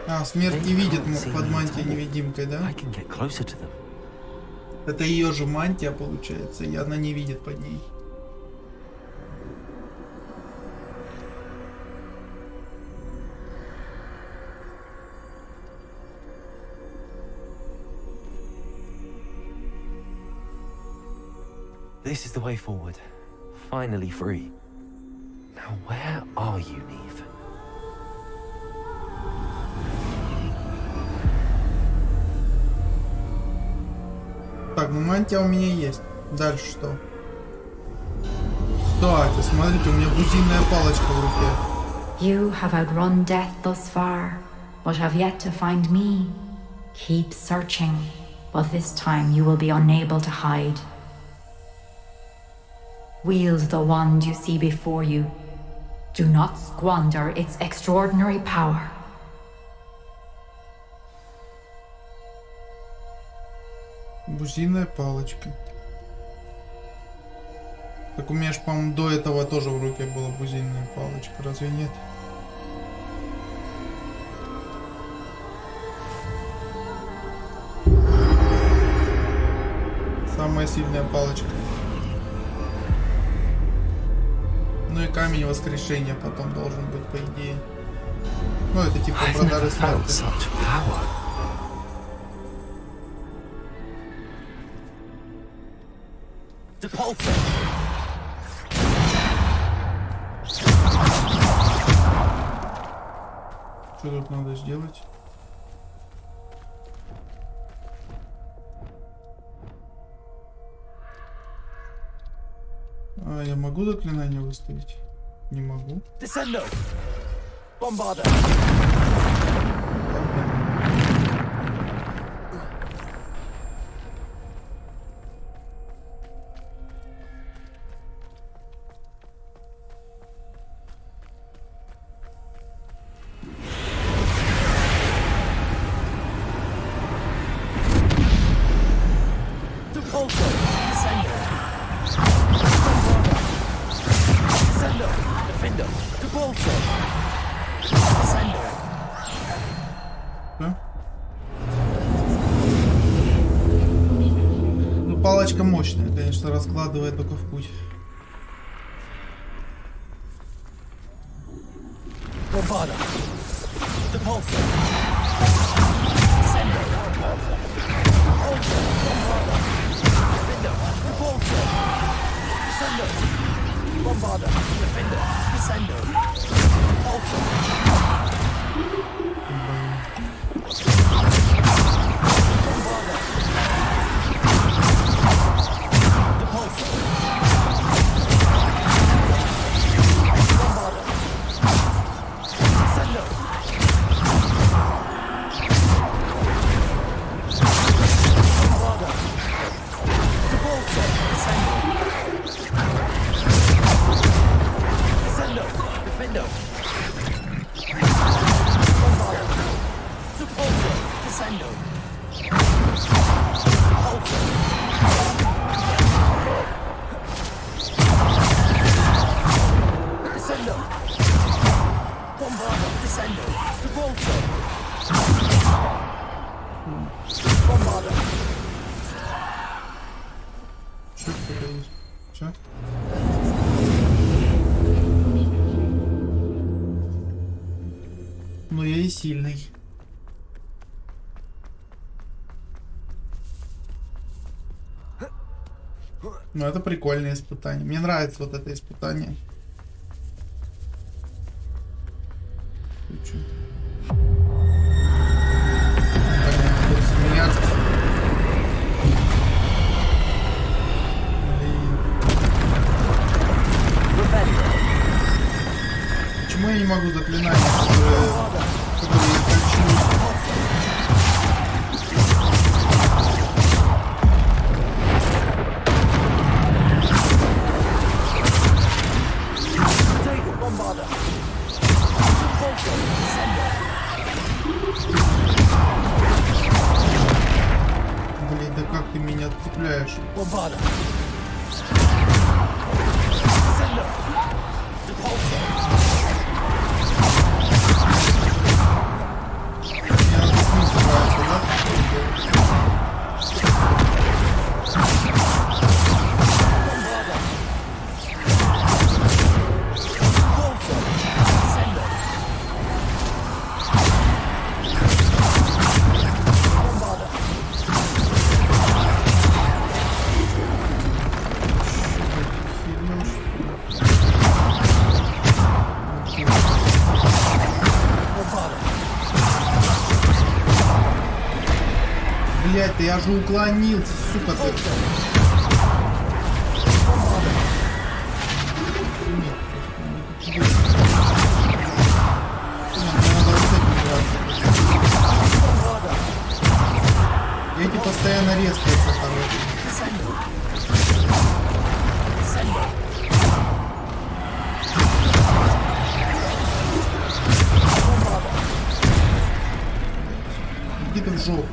А, смерть не видит под мантией-невидимкой, да? Это ее же мантия, получается, и она не видит под ней. This is the way forward. Finally free. Now where are you, Ниев? Так, ну мантия у меня есть. Дальше что? Кстати, смотрите, у меня бузинная палочка в руке. You have outrun death thus far, but have yet to find me. Keep searching, but this time you will be unable to hide. Wield the wand you see before you. Do not squander its extraordinary power. Бузинная палочка. Так у меня ж, по-моему, до этого тоже в руке была бузинная палочка, разве нет? Самая сильная палочка. Ну и камень воскрешения потом должен быть, по идее. Ну это типа продары смерти. Что тут надо сделать? А, я могу заклинание выставить? Не могу. Descendo. Bombarda. Ну, палочка мощная, конечно, раскладывает только в путь. Bombarda. Depulso. Bombarda. Defender. Descendo. Depulso. Bombarda. Depulso. Bombarda. Descendo. Bombarda. Depulso. Descendo. Descendo. Defendo. Bombarda. Depulso. Descendo. Depulso. Descendo. Bombarda. Descendo. Depulso. Bombarda. Что это есть? Что? Ну я и сильный. Ну это прикольное испытание. Мне нравится вот это испытание. Понятно, тут смеяться. Почему я не могу заклинать, которые я хочу? Блин, да как ты меня цепляешь? Блять, я же уклонился, сука ты. Эти постоянно резкаются, короче. Иди ты в жопу.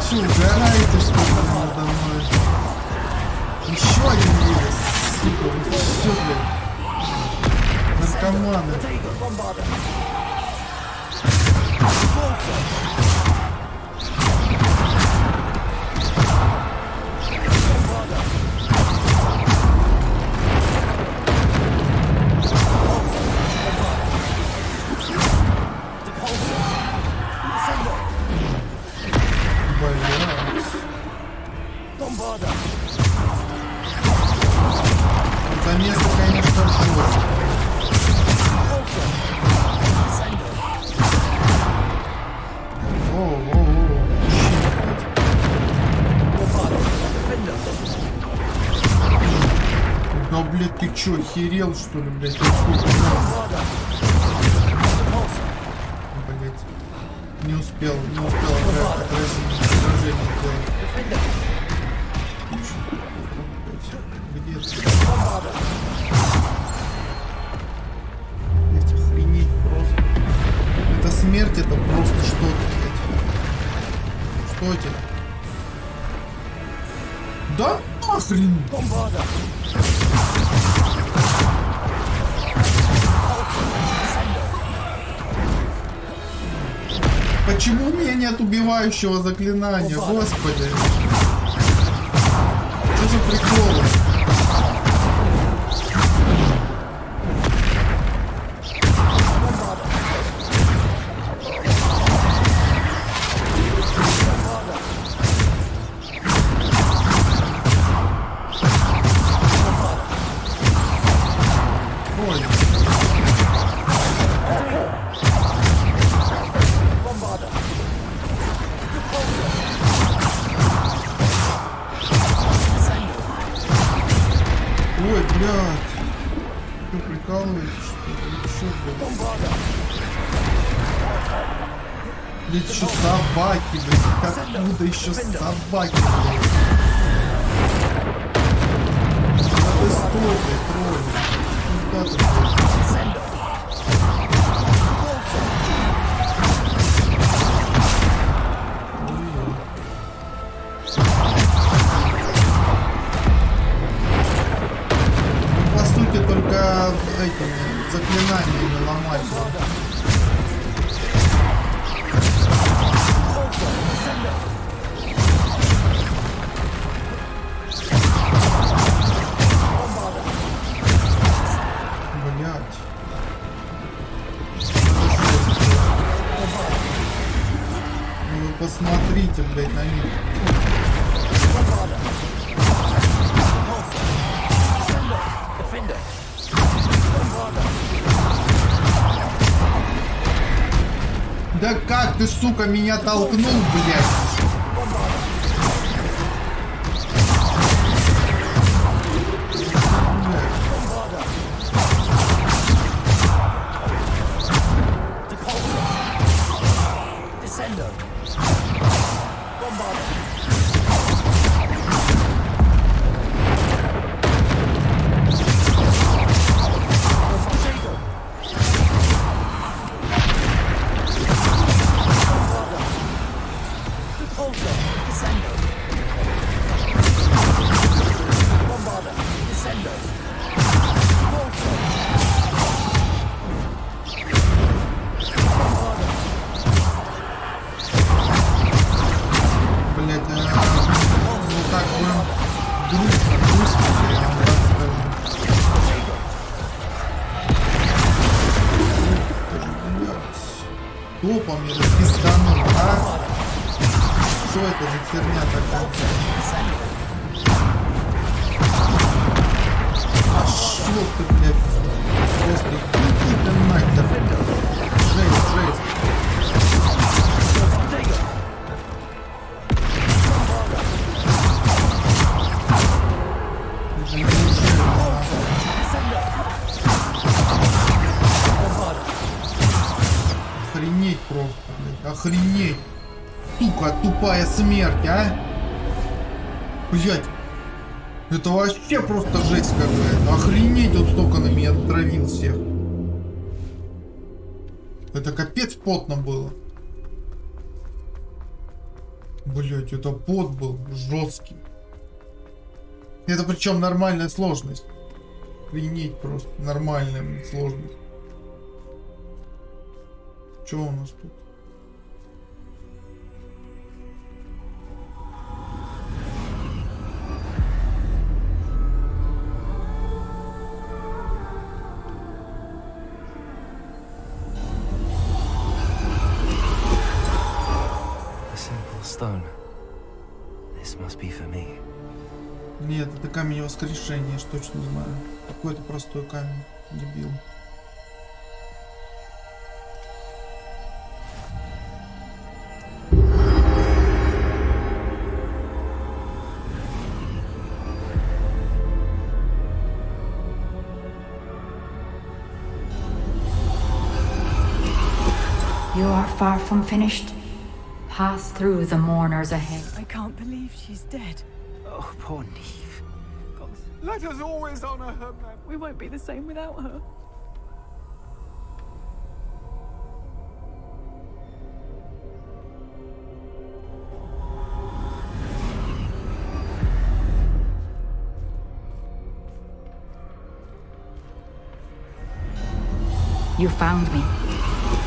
что, угораете, что ли, надо мной? Еще один вирус, сука, вы что, блядь? Наркоманы. За место, конечно, жестко. Да, блядь, ты чё, охерел, что ли, блядь? Блядь. Не успел отразить изображение сделать. Где ты? Блядь, охренеть просто. Это смерть, это просто что-то, блядь. Что это? Да нахрен! Почему у меня нет убивающего заклинания? Господи! Что за приколы? Блять, еще собаки, блядь. Откуда еще собаки, блядь? Да ты стой, блядь, тролль. Куда ты, блядь? Ну, по сути, только этими заклинаниями ломать. Посмотрите, блядь, на них. Да как ты, сука, меня толкнул, блядь? Топом я пизданул, а? Что это за херня такая? А шо ты, блядь? Просто иди ты нахер. Жесть, жесть. Охренеть просто, блядь, охренеть. Сука, тупая смерть, а? Блядь, это вообще просто жесть какая-то. Охренеть, он столько на меня травил всех. Это капец потно было. Блять, это бот был жесткий. Это причем нормальная сложность. Охренеть просто. Нормальная сложность. Что у нас тут? Stone. This must be for me. Нет, это камень воскрешения, я ж точно знаю. Какой-то простой камень, дебил. You are far from finished. Pass through the mourners ahead. I can't believe she's dead. Oh, poor Eve. Let us always honor her memory. We won't be the same without her. You found me,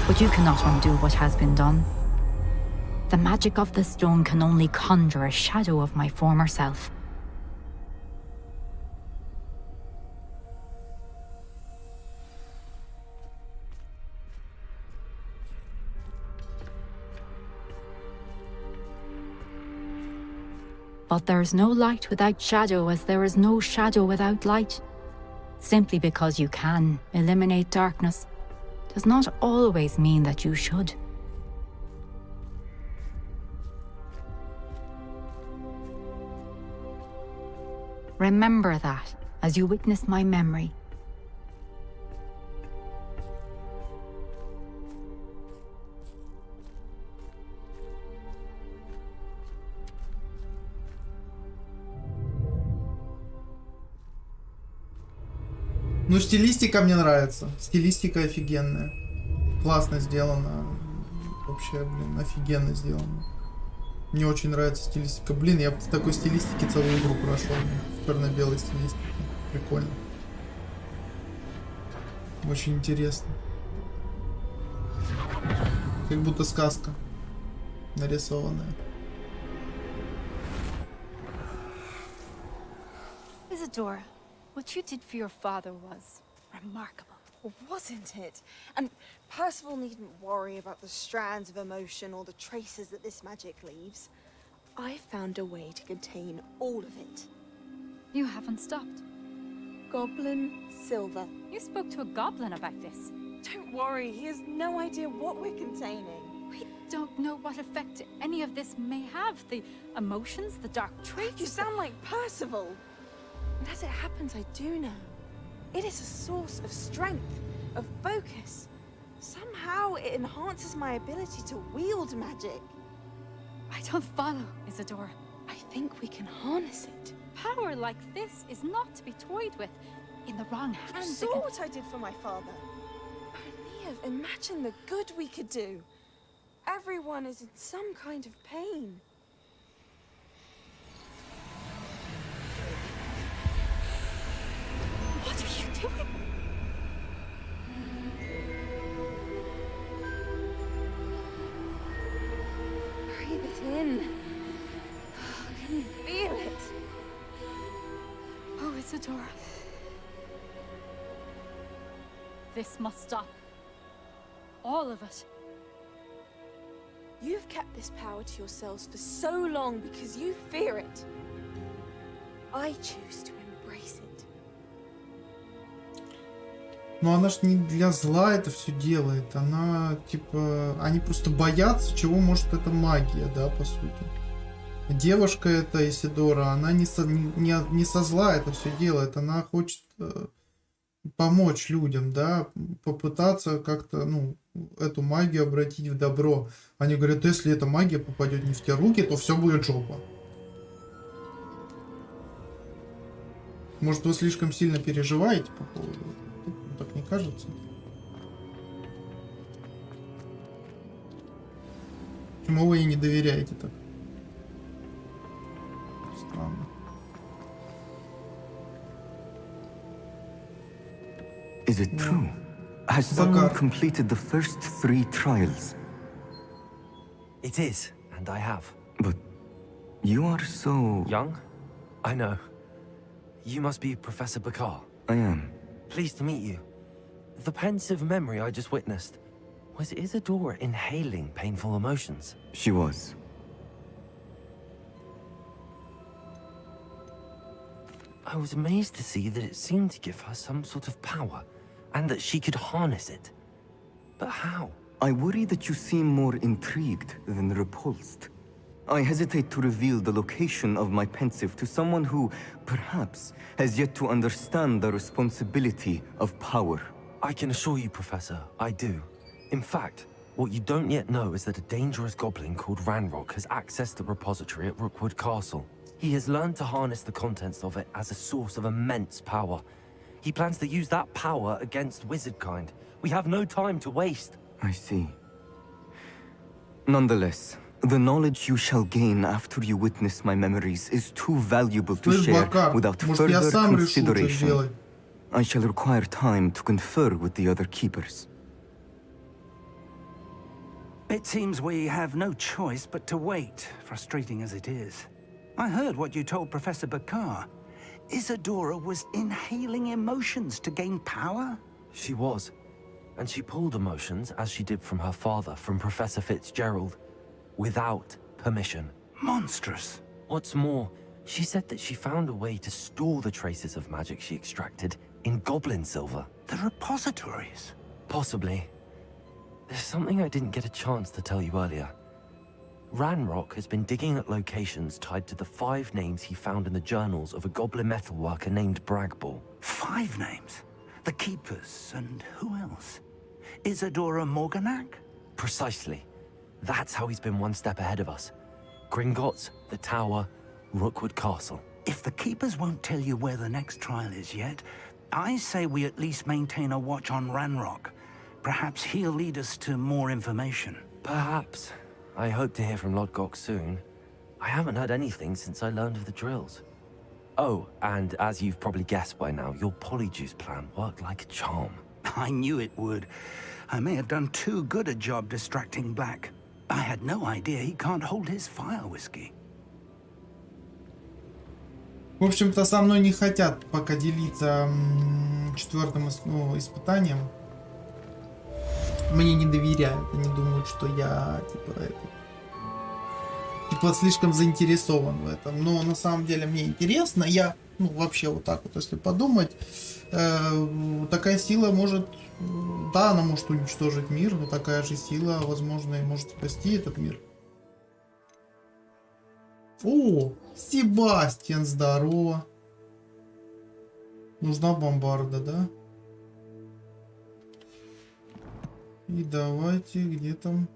but you cannot undo what has been done. The magic of the stone can only conjure a shadow of my former self. But there is no light without shadow, as there is no shadow without light. Simply because you can eliminate darkness does not always mean that you should. Remember that as you witness my memory. Ну, стилистика мне нравится. Стилистика офигенная. Классно сделано. Вообще, блин, офигенно сделано. Мне очень нравится стилистика. Блин, я в такой стилистике целую игру прошел. В черно-белой стилистике. Прикольно. Очень интересно. Как будто сказка нарисованная. Isadora, what you did for your father was remarkable. Well, wasn't it? And Percival needn't worry about the strands of emotion or the traces that this magic leaves. I found a way to contain all of it. You haven't stopped. Goblin Silver. You spoke to a goblin about this. Don't worry, he has no idea what we're containing. We don't know what effect any of this may have. The emotions, the dark traits. You sound like Percival. And as it happens, I do know. It is a source of strength, of focus. Somehow it enhances my ability to wield magic. I don't follow, Isadora. I think we can harness it. Power like this is not to be toyed with. In the wrong hands. You saw what I did for my father. Oh, Nia, imagine the good we could do. Everyone is in some kind of pain. What are you doing? Breathe it in. Can you feel it? Oh, Isadora. This must stop. All of it. You've kept this power to yourselves for so long because you fear it. I choose to embrace it. Но она ж не для зла это все делает. Она, типа, они просто боятся, чего может эта магия, да, по сути. Девушка эта, Исидора, она не со зла это все делает. Она хочет помочь людям, да, попытаться как-то, ну, эту магию обратить в добро. Они говорят, если эта магия попадет не в те руки, то все будет жопа. Может, вы слишком сильно переживаете по поводу? Так не кажется? Почему вы ей не доверяете так? Is it true? Has someone completed the first 3 trials? It is, and I have. But you are so... Young? I know. You must be Professor Bakar. I am. Pleased to meet you. The pensive memory I just witnessed, was Isadora inhaling painful emotions? She was. I was amazed to see that it seemed to give her some sort of power, and that she could harness it. But how? I worry that you seem more intrigued than repulsed. I hesitate to reveal the location of my pensive to someone who, perhaps, has yet to understand the responsibility of power. I can assure you, Professor, I do. In fact, what you don't yet know is that a dangerous goblin called Ranrock has accessed the repository at Rookwood Castle. He has learned to harness the contents of it as a source of immense power. He plans to use that power against wizardkind. We have no time to waste. I see. Nonetheless, the knowledge you shall gain after you witness my memories is too valuable to share without further consideration. I shall require time to confer with the other keepers. It seems we have no choice but to wait, frustrating as it is. I heard what you told Professor Bakar. Isadora was inhaling emotions to gain power? She was. And she pulled emotions, as she did from her father, from Professor Fitzdgerald, without permission. Monstrous. What's more, she said that she found a way to store the traces of magic she extracted in goblin silver. The repositories? Possibly. There's something I didn't get a chance to tell you earlier. Ranrock has been digging at locations tied to the 5 names he found in the journals of a goblin metalworker named Bragball. 5 names? The Keepers, and who else? Isadora Morganac? Precisely. That's how he's been one step ahead of us. Gringotts, the Tower, Rookwood Castle. If the Keepers won't tell you where the next trial is yet, I say we at least maintain a watch on Ranrock. Perhaps he'll lead us to more information. Perhaps. I hope to hear from Lodgok soon. I haven't heard anything since I learned of the drills. Oh, and as you've probably guessed by now, your polyjuice plan worked like a charm. I knew it would. I may have done too good a job distracting Black. I had no idea he can't hold his fire whiskey. В общем-то, со мной не хотят пока делиться 4-м испытанием. Мне не доверяют. Они думают, что я типа слишком заинтересован в этом. Но на самом деле мне интересно. Я, вообще вот так вот, если подумать, такая сила может, да, она может уничтожить мир, но такая же сила, возможно, и может спасти этот мир. О, Себастьян, здорово. Нужна бомбарда, да? И давайте, где там?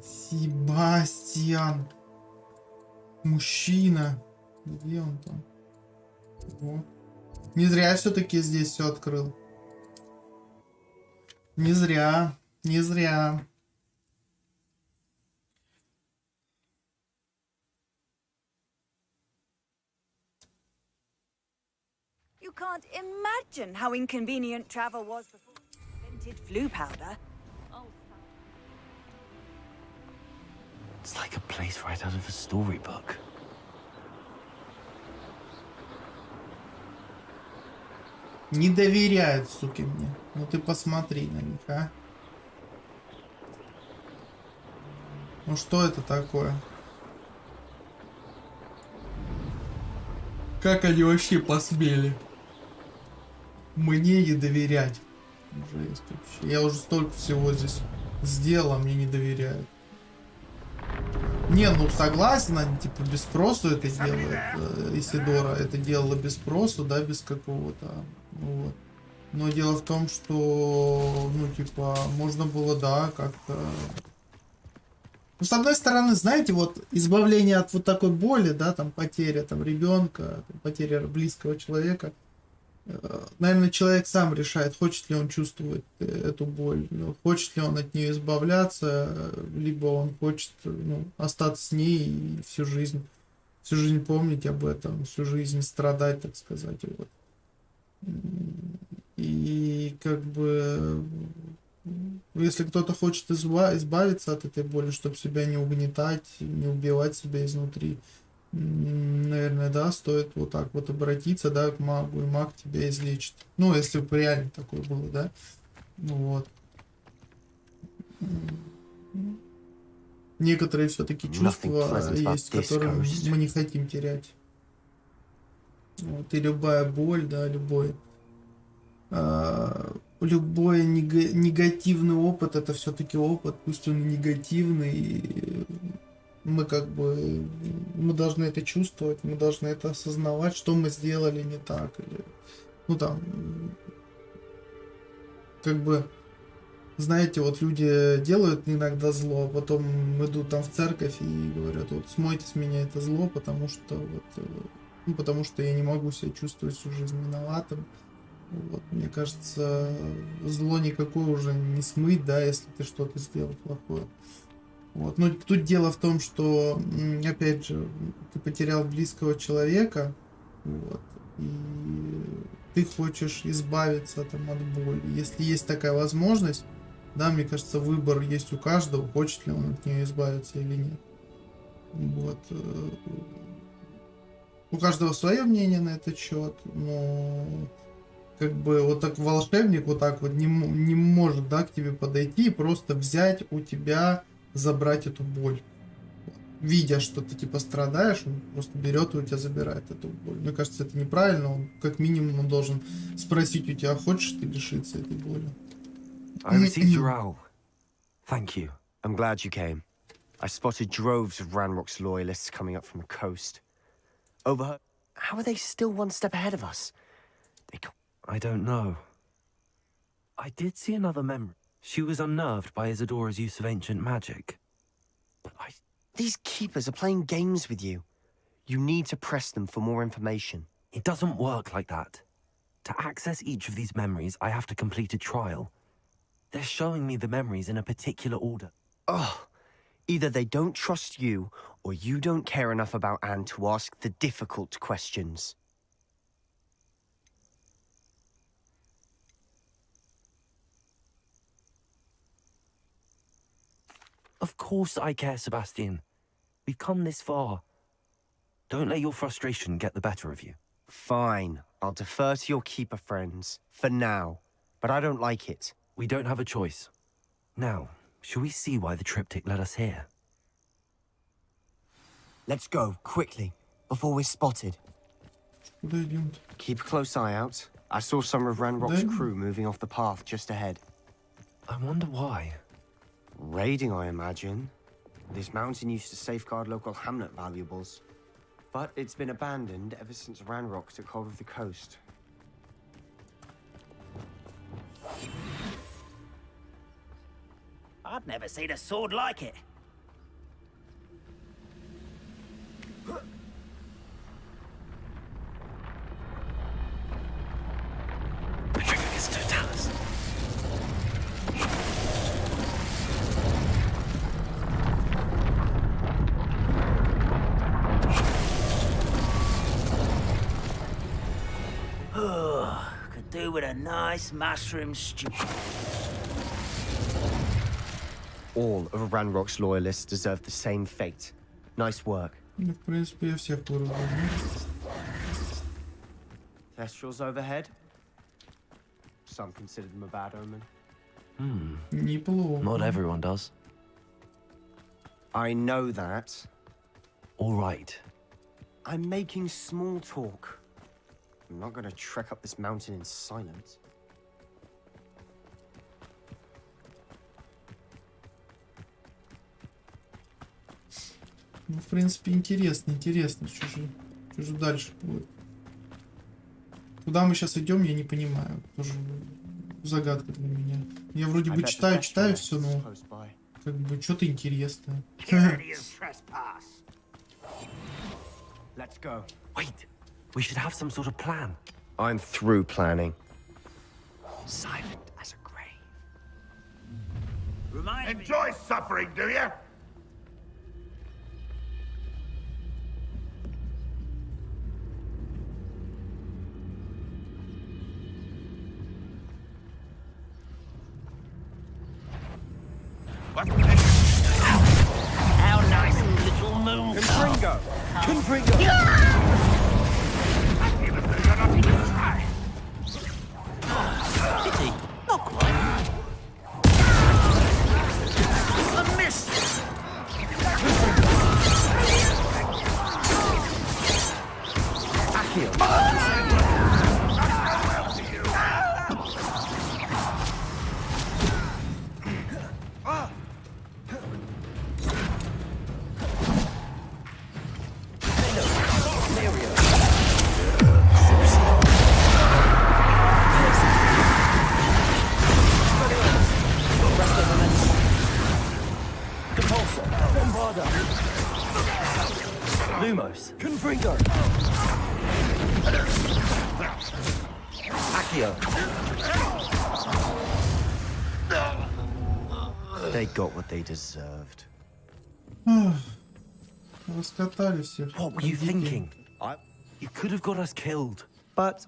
Себастьян. Мужчина. Где он там? О. Не зря я все-таки здесь все открыл. Не зря. Не зря. You can't imagine how inconvenient travel was before we invented flu powder. It's like a place right out of a storybook. Не доверяют, суки, мне. Ну ты посмотри на них, а. Ну что это такое? Как они вообще посмели мне не доверять? Жесть вообще. Я уже столько всего здесь сделал, а мне не доверяют. Не, ну согласен, они типа без спросу это делает. Исидора это делала без спросу, да, без какого-то. Вот. Но дело в том, что, типа, можно было, да, как-то... Ну, с одной стороны, знаете, вот избавление от вот такой боли, да, там потеря там ребенка, потеря близкого человека, наверное, человек сам решает, хочет ли он чувствовать эту боль, хочет ли он от нее избавляться, либо он хочет, остаться с ней и всю жизнь помнить об этом, всю жизнь страдать, так сказать, вот. И как бы, если кто-то хочет избавиться от этой боли, чтобы себя не угнетать, не убивать себя изнутри, наверное, да, стоит вот так вот обратиться, да, к магу, и маг тебя излечит. Ну, если бы реально такое было, да. Ну вот. Некоторые все-таки чувства есть, которые мы не хотим терять. Вот, и любая боль, да, любой негативный опыт, это все-таки опыт, пусть он негативный, и мы как бы, мы должны это чувствовать, мы должны это осознавать, что мы сделали не так, или, ну там, как бы, знаете, вот люди делают иногда зло, а потом идут там в церковь и говорят, вот смойте с меня это зло, потому что вот, ну, потому что я не могу себя чувствовать всю жизнь виноватым. Вот, мне кажется, зло никакое уже не смыть, да, если ты что-то сделал плохое. Вот. Но тут дело в том, что, опять же, ты потерял близкого человека, вот, и ты хочешь избавиться там от боли. Если есть такая возможность, да, мне кажется, выбор есть у каждого, хочет ли он от нее избавиться или нет. Вот. У каждого свое мнение на этот счет, но как бы вот так волшебник вот так вот не может, да, к тебе подойти и просто взять у тебя, забрать эту боль. Видя, что ты типа страдаешь, он просто берет и у тебя забирает эту боль. Мне кажется, это неправильно. Он, как минимум, он должен спросить у тебя, хочешь ты лишиться этой боли. I received your owl. Thank you. I'm glad you came. I spotted droves of Ranrock's loyalists coming up from the coast. Overheard. How are they still one step ahead of us? I don't know. I did see another memory. She was unnerved by Isadora's use of ancient magic. But These keepers are playing games with you. You need to press them for more information. It doesn't work like that. To access each of these memories, I have to complete a trial. They're showing me the memories in a particular order. Oh, either they don't trust you, or you don't care enough about Anne to ask the difficult questions. Of course I care, Sebastian. We've come this far. Don't let your frustration get the better of you. Fine. I'll defer to your keeper friends, for now. But I don't like it. We don't have a choice. Now, shall we see why the triptych led us here? Let's go, quickly, before we're spotted. Keep a close eye out. I saw some of Ranrock's crew moving off the path just ahead. I wonder why. Raiding, I imagine. This mountain used to safeguard local hamlet valuables. But it's been abandoned ever since Ranrock took hold of the coast. I've never seen a sword like it. Could do with a nice mushroom stew. All of Ranrock's loyalists deserve the same fate. Nice work. Ну, в принципе, я всех вырубил. Thestrals overhead. Some consider them a bad omen. Неплохо. Not everyone does. I know that. All right. I'm making small talk. I'm not going to trek up this mountain in silence. Ну, в принципе, интересно, что же дальше будет. Куда мы сейчас идем, я не понимаю. Тоже загадка для меня. Я вроде бы читаю все, но как бы что-то интересное. Let's go. Wait, we should have some sort of plan. I'm through planning. Silent as a grave. Enjoy suffering, do you? How nice, little moon. Confringo! Confringo! Pity. Not quite. A miss. Accio! Lumos. Confringo. Accio. They got what they deserved. Раскатали всех. What were you thinking? You could have got us killed. But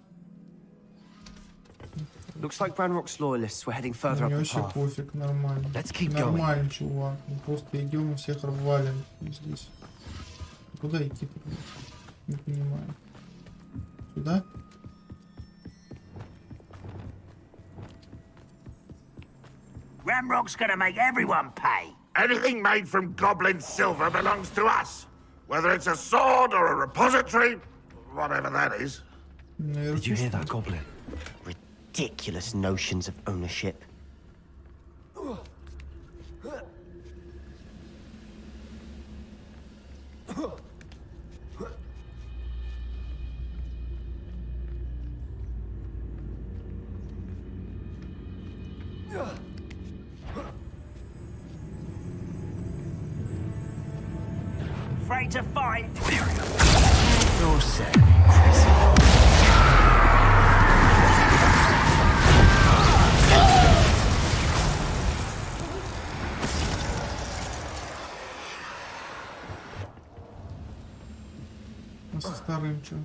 looks like Ranrock's loyalists were heading further up Мне the вообще path. пофиг, нормально. Let's keep Нормально, чувак. Мы просто идем и всех валим здесь. Куда идти-то? Не понимаю. Сюда? Ramrock's gonna make everyone pay. Anything made from goblin silver belongs to us. Whether it's a sword or a repository, whatever that is. Did you hear that, Goblin? Ridiculous notions of ownership. Afraid to fight? You're set. А со старым что?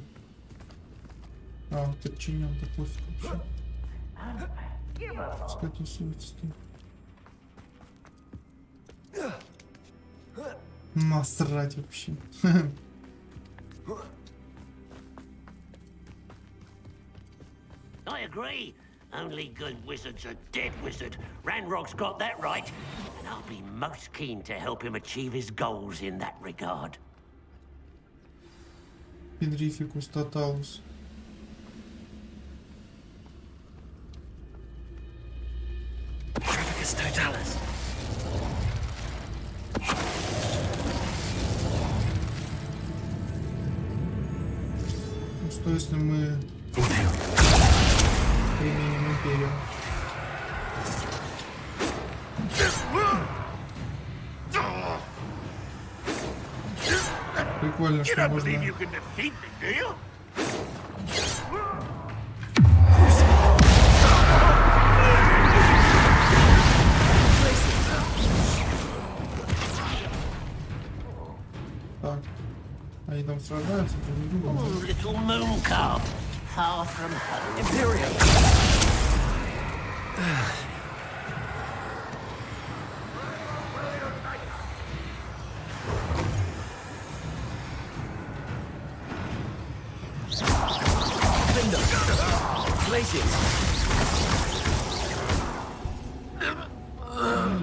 А, он подчинен, да пофиг вообще. Пускай тусуется тут. Насрать вообще. I agree. Only good wizards are dead wizard. Ranrock's got that right. And I'll be most keen to help him achieve his goals in that regard. Педрификус тоталус. Trafficus totalis. Ну что если мы применим империю? Прикольно, что можно... Так, они там сражаются друг с другом. Little moon calf, far from home. Imperium.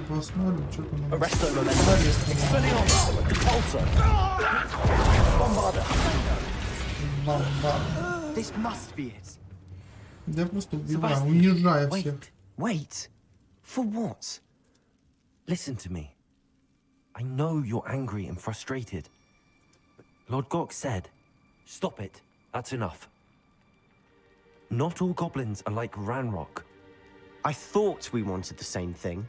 Посмотрим, что там у нас. This must be it. Да просто убиваю, унижаю всех. Wait. For what? Listen to me. I know you're angry and frustrated. But Lord Gok said, stop it. That's enough. Not all goblins are like Ranrock. I thought we wanted the same thing.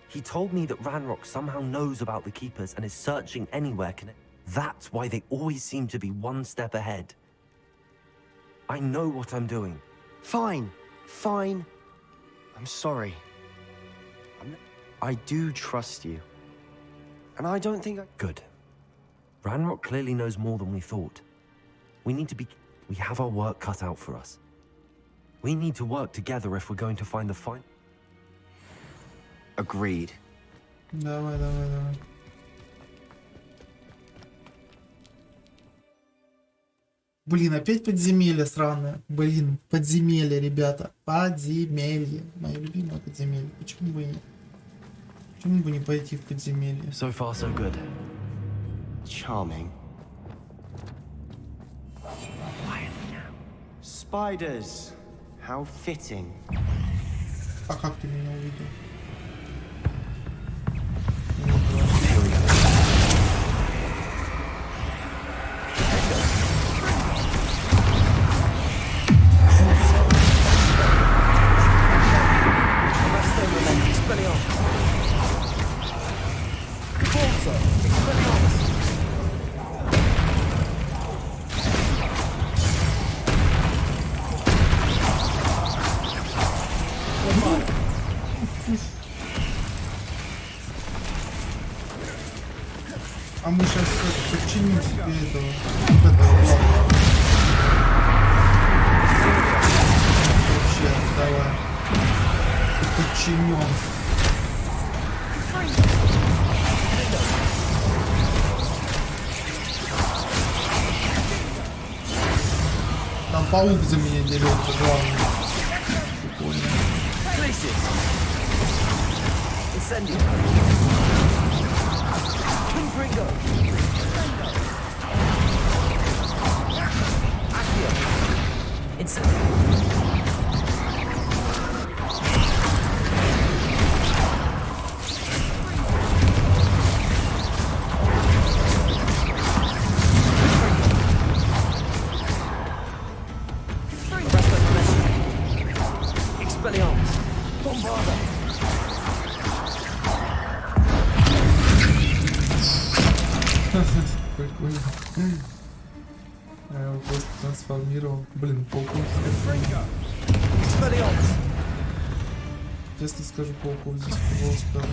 He told me that Ranrock somehow knows about the Keepers and is searching anywhere connected. That's why they always seem to be one step ahead. I know what I'm doing. Fine. Fine. I'm sorry. I do trust you. And I don't think I... Good. Ranrock clearly knows more than we thought. We have our work cut out for us. We need to work together if we're going to find the final... Agreed. Давай, давай, давай. Блин, опять подземелье сраное. Блин, подземелье, ребята. Подземелье. Мое любимое подземелье. Почему бы и нет? Почему бы не пойти в подземелье? So far, so good. Charming. Spiders. How fitting. А как ты меня увидел? А мы сейчас подчиним себе этого. Вот этого главного. Вообще, давай. Подчинен. Там паук за меня дерется, главное. Прикольно. Прикольно. Я его просто трансформировал. Блин, пауков. Честно скажу, пауков здесь просто...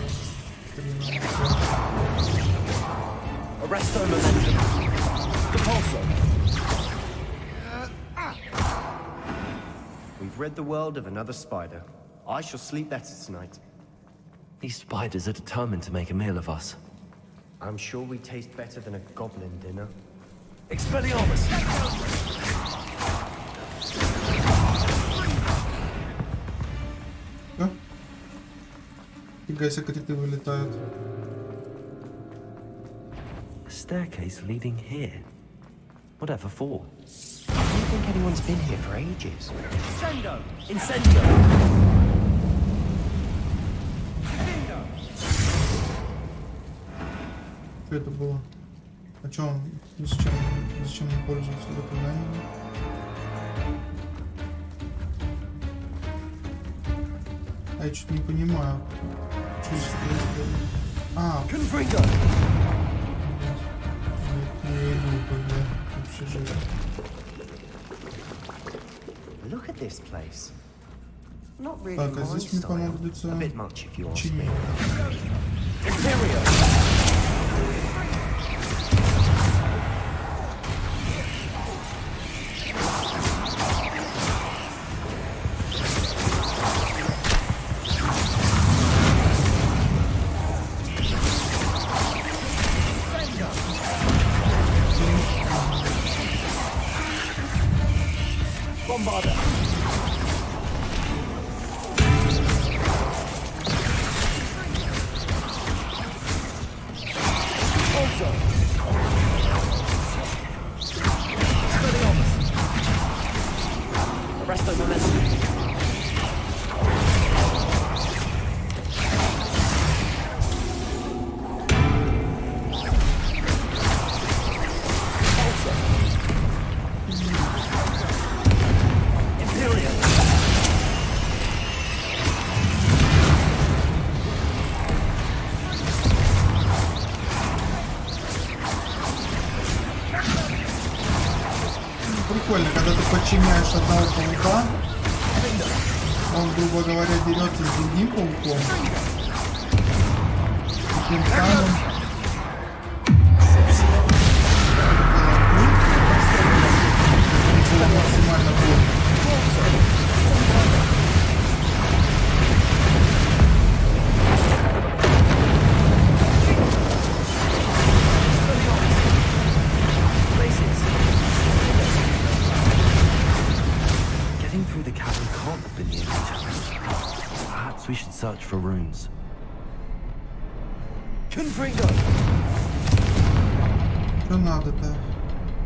We've rid the world of another spider. I shall sleep better tonight. These spiders are determined to make a meal of us. I'm sure we taste better than a goblin dinner. Expelliarmus! Да? Фига себе, криты вылетают. A staircase leading here. Whatever for? I don't think anyone's been here for ages. Incendio! Incendio! Что это было? А чё он? Зачем он пользуется заклинанием? А я что-то не понимаю. Что здесь происходит? А! Я иду, когда вообще жизнь. Look at this place. Not really Так, а my здесь мне style. понадобится A bit much if you ask чинить. me. Прикольно, когда ты подчиняешь одного паука, он, грубо говоря, дерется с другим пауком. И тем самым было максимально больно. search for runes. Что надо-то?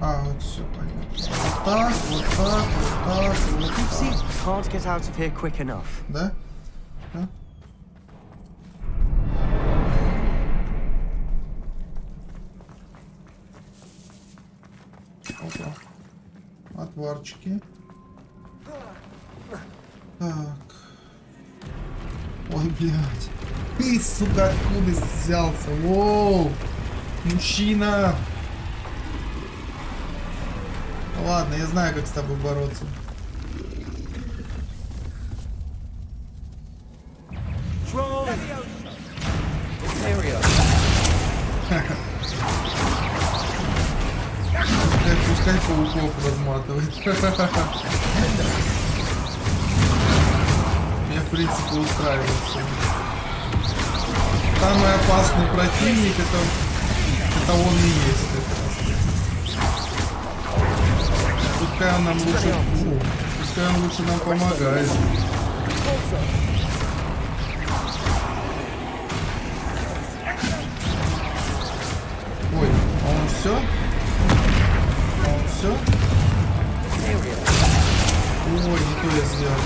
А, вот все понятно. Вот так, вот так, вот так, вот так. Can't get out of here quick enough. Да? Да? Опа. Отварчики. Так. Ой, блядь. Ты, сука, откуда взялся? Воу! Мужчина! Ладно, я знаю, как с тобой бороться. Пускай пауков разматывает. Меня, в принципе, устраивает все. Самый опасный противник это он и есть. Пускай он нам лучше, пускай он лучше нам помогает. Ой, а он все? А он все? Ой, не то я сделал.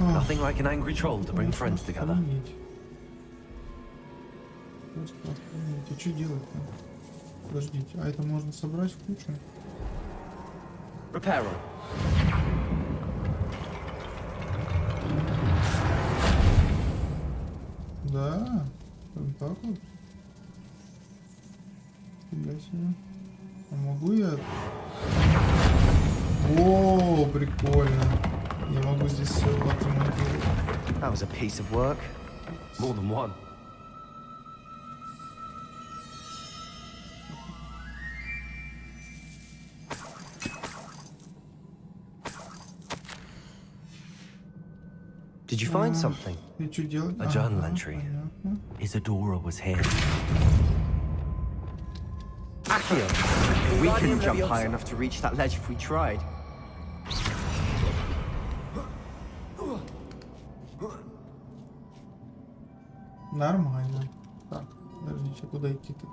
Nothing like an angry troll to bring friends together. Просто охренеть. А что делать-то? Подождите, а это можно собрать в кучу? Repair. Да, вот так вот. Фига себе. А могу я... О, прикольно. Я могу здесь все отремонтировать. That was a piece of work. More than one. Did you find something? И что делать? A journal entry. Isadora was here. Accio! We couldn't jump high enough to reach that ledge if we tried. Нормально. Так, подождите, куда идти-то?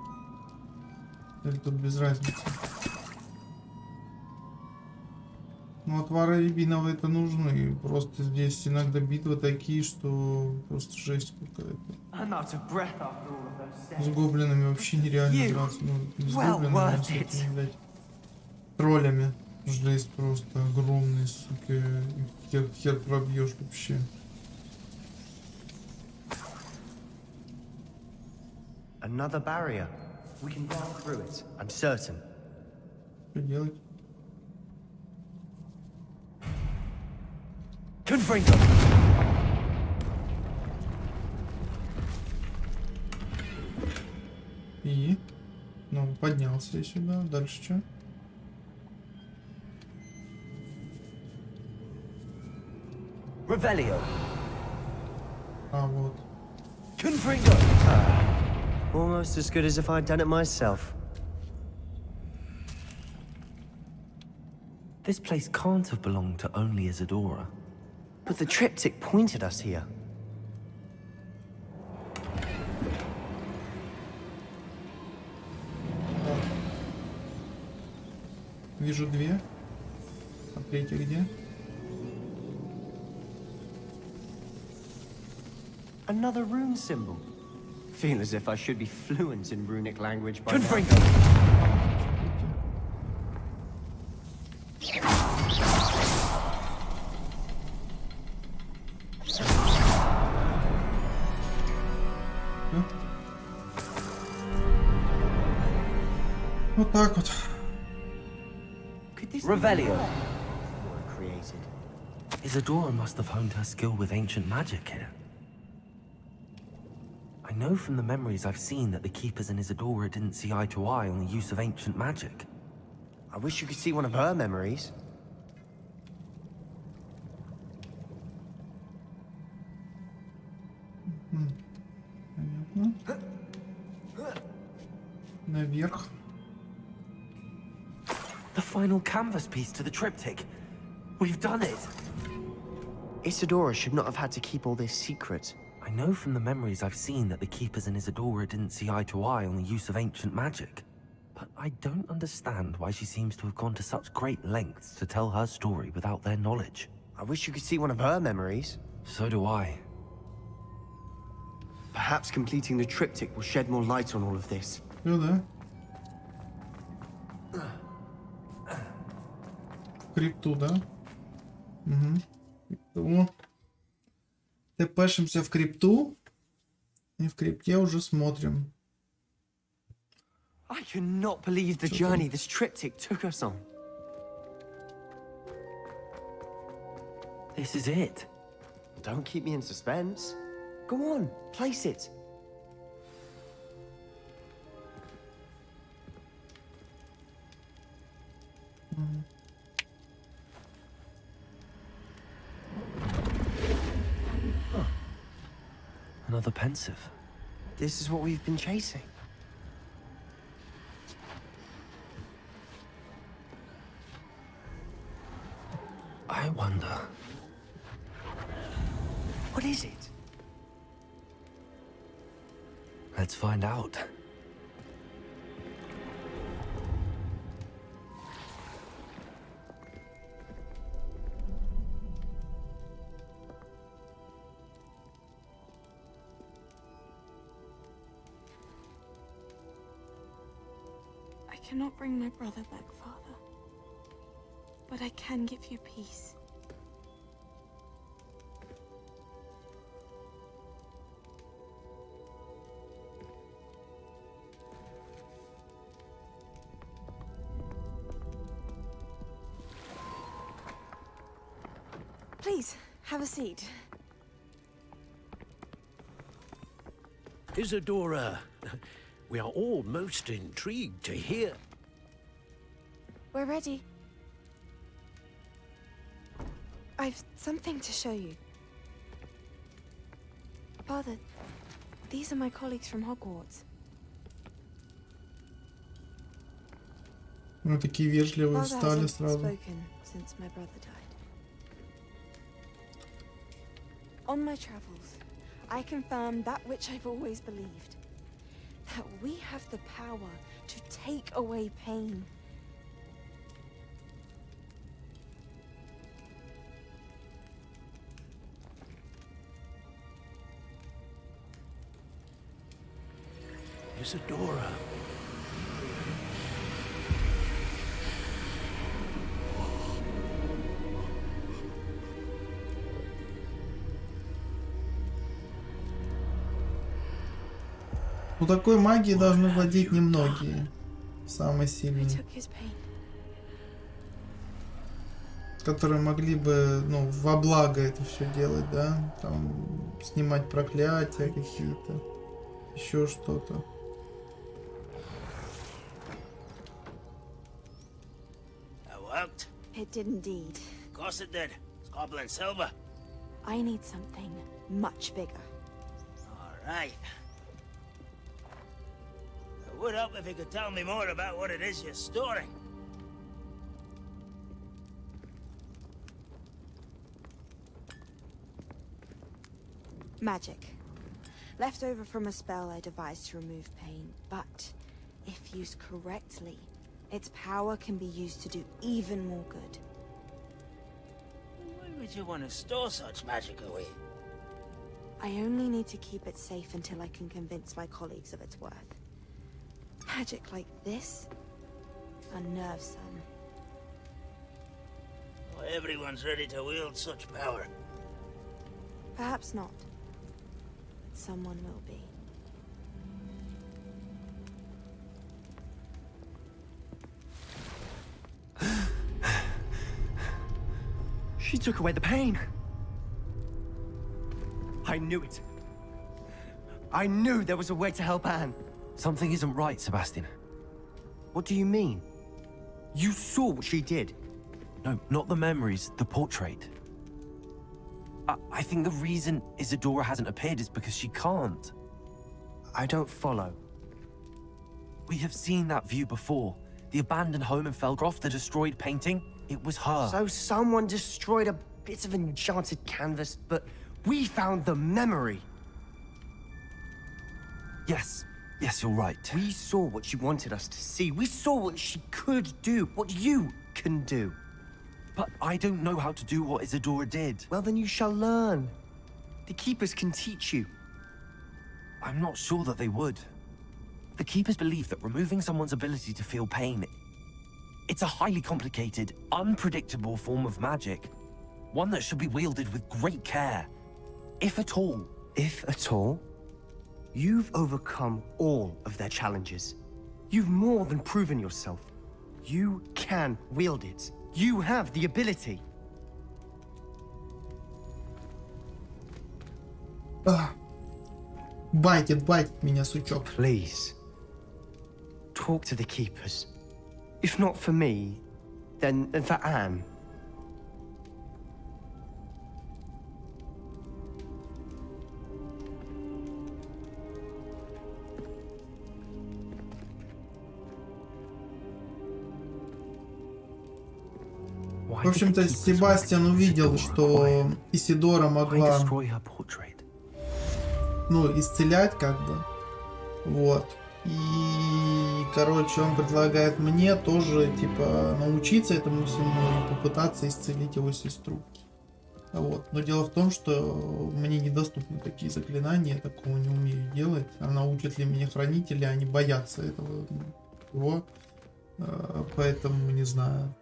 Или тут без разницы? Ну, отвары рябиновые это нужны. Просто здесь иногда битвы такие, что просто жесть какая-то. С гоблинами вообще нереально драться. Ну, не с гоблинами, а с этими, блядь, троллями. Жесть просто огромный, сука. Хер пробьешь вообще. Another barrier. We can run through it, I'm certain. Что делать? Confringo! И? Ну, поднялся я сюда. Дальше что? Revelio. А, вот. Confringo! Almost as good as if I'd done it myself. This place can't have belonged to only Isadora. But the triptych pointed us here. Вижу две. А третья где? Another rune symbol. Feel as if I should be fluent in runic language by now. Вот так вот. Revelio. Isadora must have honed her skill with ancient magic here. I know from the memories I've seen that the Keepers and Isadora didn't see eye to eye on the use of ancient magic. I wish you could see one of her memories. Понятно. Наверх. The final canvas piece to the triptych. We've done it. Isadora should not have had to keep all this secret. I know from the memories I've seen that the Keepers and Isadora didn't see eye to eye on the use of ancient magic. But I don't understand why she seems to have gone to such great lengths to tell her story without their knowledge. I wish you could see one of her memories. So do I. Perhaps completing the triptych will shed more light on all of this. Ну да. Крипту, да? Угу. Крипту. Тэпэшимся в крипту. И в крипте уже смотрим. I cannot believe the journey this triptych took us on. This is it. Don't keep me in suspense. Go on, place it. Another pensive. This is what we've been chasing. I wonder. What is it? Let's find out. I cannot bring my brother back, Father. But I can give you peace. Please, have a seat. Isadora, we are all most intrigued to hear. We're ready. I've something to show you. Father, these are my colleagues from Hogwarts. Ну, такие вежливые Father стали hasn't сразу. spoken since my brother died. On my travels, I confirmed that which I've always believed. That we have the power to take away pain. Isadora. Ну, такой магией должны владеть немногие. Самые сильные. Которые могли бы, ну, во благо это все делать, да? Там, снимать проклятия какие-то. Еще что-то. That worked? It did indeed. Of course it did. It's goblin silver. I need something much bigger. All right. It would help if you could tell me more about what it is you're storing. Magic. Left over from a spell I devised to remove pain, but if used correctly, its power can be used to do even more good. Why would you want to store such magic away? I only need to keep it safe until I can convince my colleagues of its worth. Magic like this unnerves some. Well, everyone's ready to wield such power. Perhaps not. But someone will be. She took away the pain. I knew it. I knew there was a way to help Anne. Something isn't right, Sebastian. What do you mean? You saw what she did. No, not the memories, the portrait. I think the reason Isadora hasn't appeared is because she can't. I don't follow. We have seen that view before. The abandoned home in Felgroth, the destroyed painting, it was her. So someone destroyed a bit of enchanted canvas, but we found the memory. Yes, you're right. We saw what she wanted us to see. We saw what she could do, what you can do. But I don't know how to do what Isadora did. Well, then you shall learn. The Keepers can teach you. I'm not sure that they would. The Keepers believe that removing someone's ability to feel pain, it's a highly complicated, unpredictable form of magic. One that should be wielded with great care. If at all. If at all? You've overcome all of their challenges. You've more than proven yourself. You can wield it. You have the ability. Байтит меня, сучок. Please. Talk to the Keepers. If not for me, then for Anne. В общем-то, Себастьян увидел, что Исидора могла, ну, исцелять, как бы. Вот. И, короче, он предлагает мне тоже, типа, научиться этому всему и попытаться исцелить его сестру. Вот. Но дело в том, что мне недоступны такие заклинания, я такого не умею делать. А научат ли меня хранители, они боятся этого всего. Поэтому не знаю.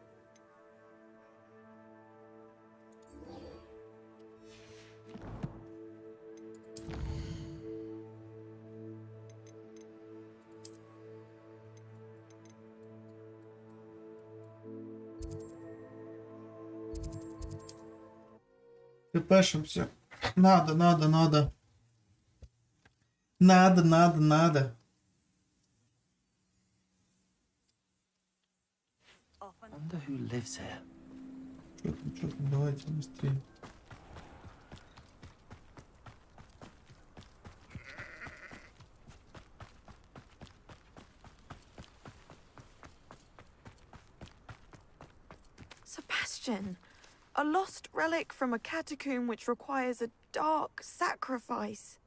ППшимся. Надо. Надо. Wonder who lives here. Что там, давайте быстрее. Sebastian, a lost relic from a catacomb which requires a dark sacrifice.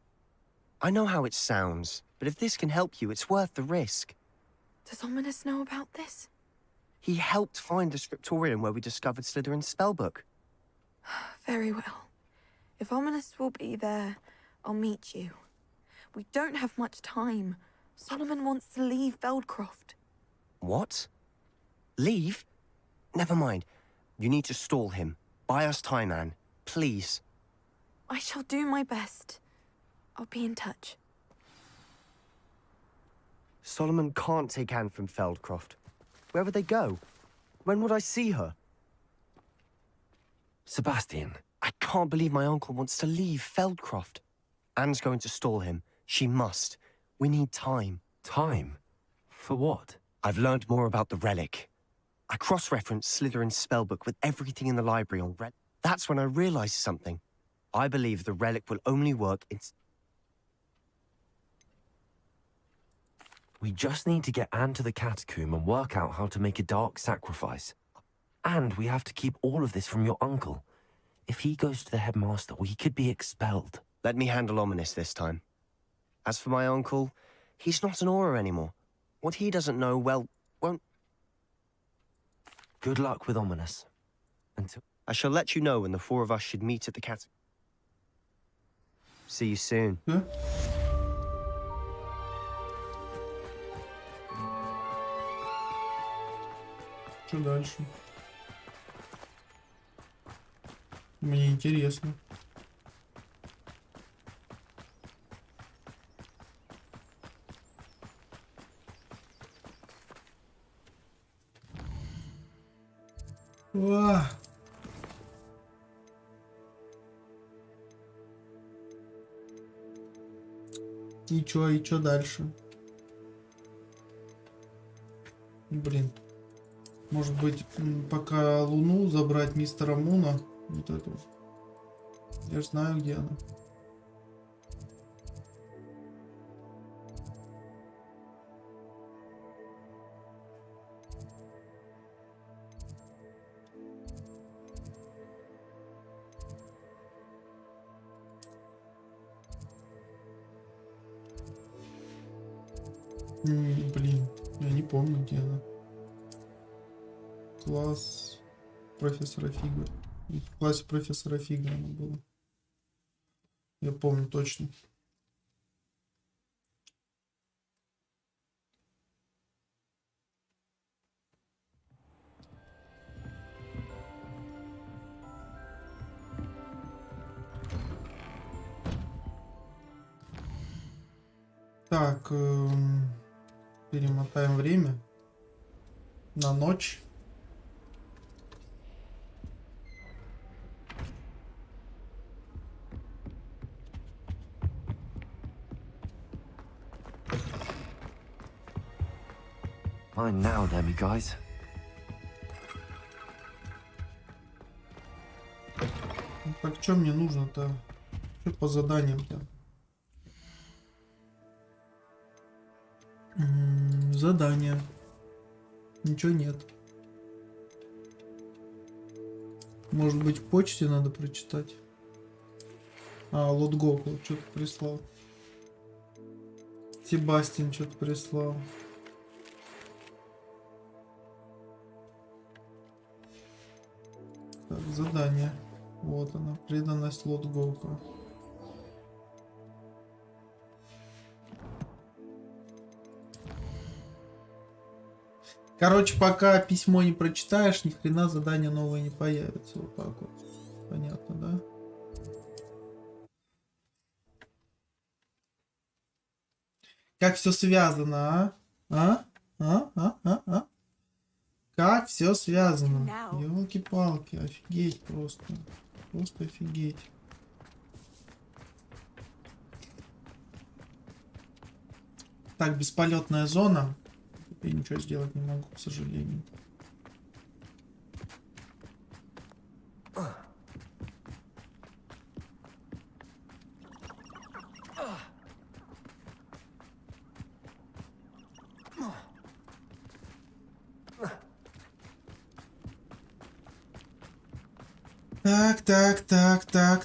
I know how it sounds, but if this can help you, it's worth the risk. Does Ominous know about this? He helped find the scriptorium where we discovered Slytherin's spellbook. Very well. If Ominous will be there, I'll meet you. We don't have much time. Solomon wants to leave Feldcroft. What? Leave? Never mind. You need to stall him. Buy us time, Anne. Please. I shall do my best. I'll be in touch. Solomon can't take Anne from Feldcroft. Where would they go? When would I see her? Sebastian. I can't believe my uncle wants to leave Feldcroft. Anne's going to stall him. She must. We need time. Time? For what? I've learned more about the relic. I cross-referenced Slytherin's spellbook with everything in the library on relic. That's when I realized something. I believe the relic will only work in... We just need to get Anne to the catacomb and work out how to make a dark sacrifice. And we have to keep all of this from your uncle. If he goes to the headmaster, we could be expelled. Let me handle Ominous this time. As for my uncle, he's not an Auror anymore. What he doesn't know, well, won't... Good luck with Ominous. Until... I shall let you know when the four of us should meet at the catacomb. See you soon. Yeah. Что дальше? Мне интересно. Уа! И чё дальше? Блин. Может быть, пока Луну забрать мистера Муна. Вот эту. Я ж знаю, где она. Блин, я не помню, где она. Класс профессора Фига. В классе профессора Фига она была. Я помню точно. Так, перемотаем время на ночь. Fine now, then, guys. Так, что мне нужно-то? Что по заданиям-то? Задание. Ничего нет. Может быть, в почте надо прочитать? А, Лотгоку что-то прислал. Себастьян что-то прислал. Так, задание. Вот она, преданность Лотгоку. Короче, пока письмо не прочитаешь, ни хрена задание новое не появится. Вот так вот. Понятно, да? Как все связано, а? Как все связано? Ёлки-палки, офигеть просто. Просто офигеть. Так, бесполетная зона. Я ничего сделать не могу, к сожалению.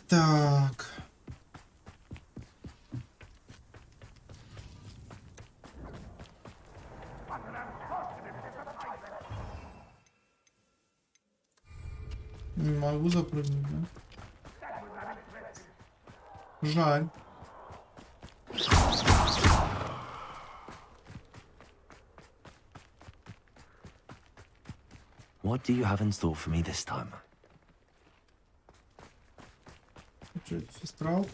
Так. Не могу запрыгнуть, да? Жаль. What do you have in store for me this time? Что это, сестрал?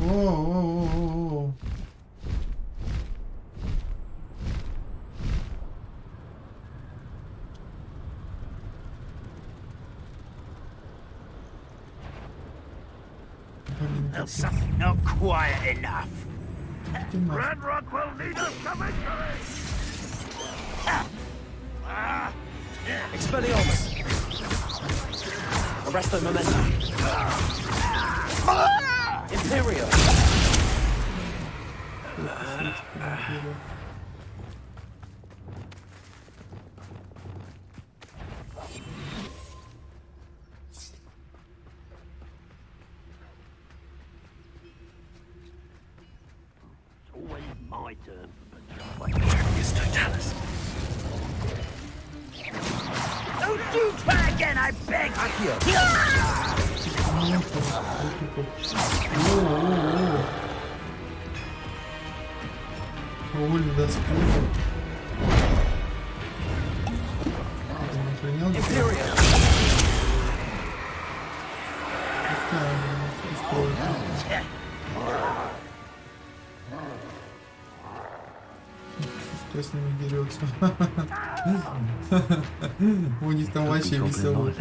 О-о-о-о-о. There's something not quiet enough. Ranrock will lead us to victory! Expelliarmus! Arresto momentum! Imperial! My turn. It's Totalis. Don't do try again, I beg! Уволь до спуска. Охренел? Кто с ними дерется? У них там вообще весело.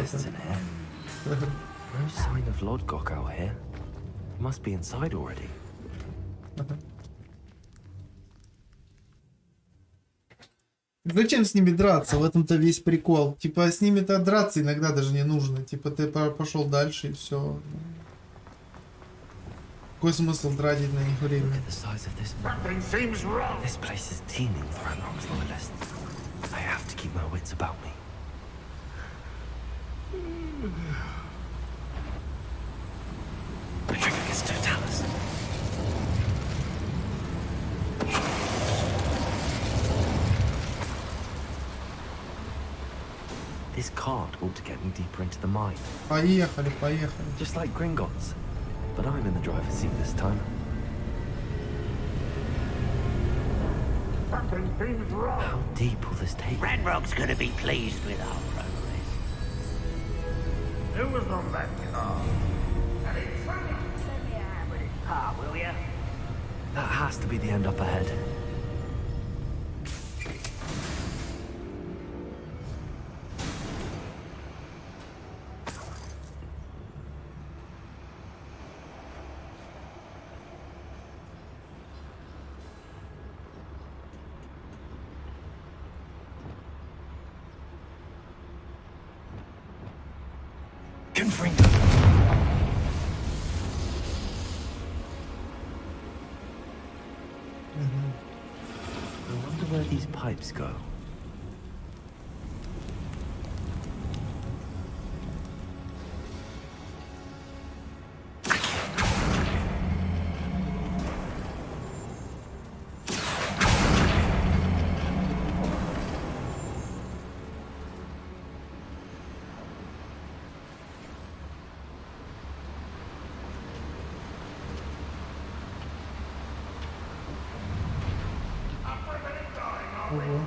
No sign of Lodgok out here. He must be inside already. Зачем с ними драться? В этом-то весь прикол. Типа с ними-то драться иногда даже не нужно. Типа ты пошел дальше и все. Какой смысл тратить на них время? This place is teeming with Ranrock's loyalists. I have to keep my wits about me. The trigger gets Totalis. This cart ought to get me deeper into the mine. Поехали. Just like Gringotts. But I'm in the driver's seat this time. Something seems wrong. How deep will this take? Ranrock's gonna be pleased with our progress. Who was on that car? Lend me a hand with his car, will ya? That has to be the end up ahead. I wonder where these pipes go. Ого.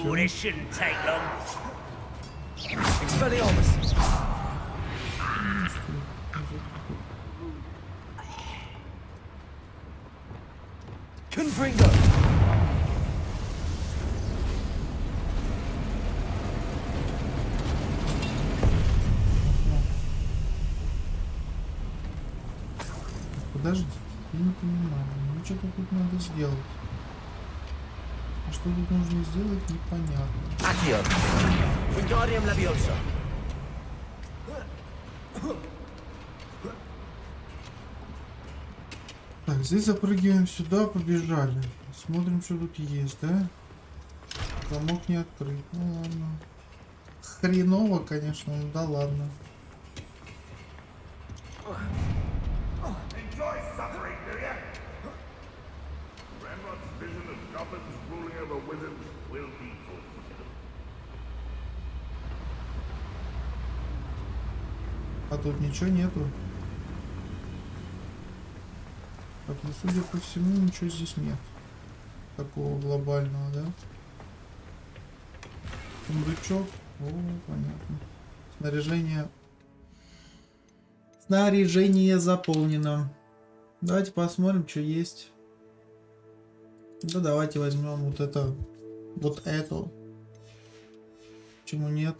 Ooh, this shouldn't take long. Expelliarmus. Confringo. Подожди, я не понимаю. Ну что-то тут надо сделать. А что тут нужно сделать, непонятно. Accio. Wingardium Leviosa. Так, здесь запрыгиваем сюда, побежали. Смотрим, что тут есть, да? Замок не открыт. Ну ладно. Хреново, конечно, ну да ладно. Enjoy suffering, do ya? Ranrock's vision of goblins ruling over wizards will be fulfilled. А тут ничего нету. Так, ну, судя по всему, ничего здесь нет. Такого глобального, да? Сундучок. О, понятно. Снаряжение. Снаряжение заполнено. Давайте посмотрим, что есть. Да, давайте возьмем вот это. Вот эту. Почему нет?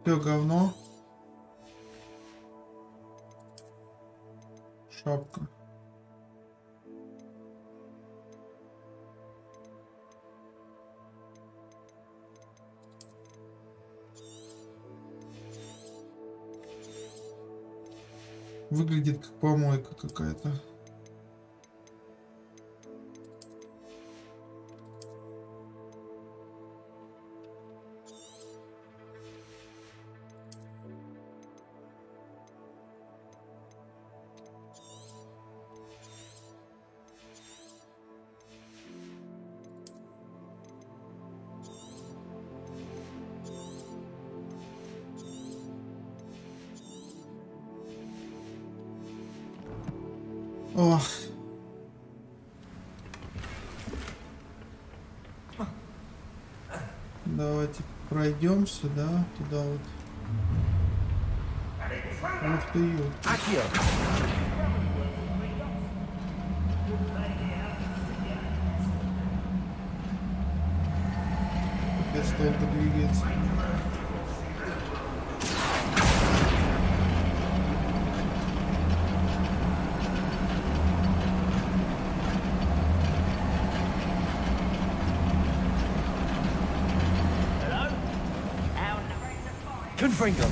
Все говно. Шапка. Выглядит как помойка какая-то. Ох. Давайте пройдемся, да, туда вот. Ух ты, ё. Капец, долго двигается. Confringo.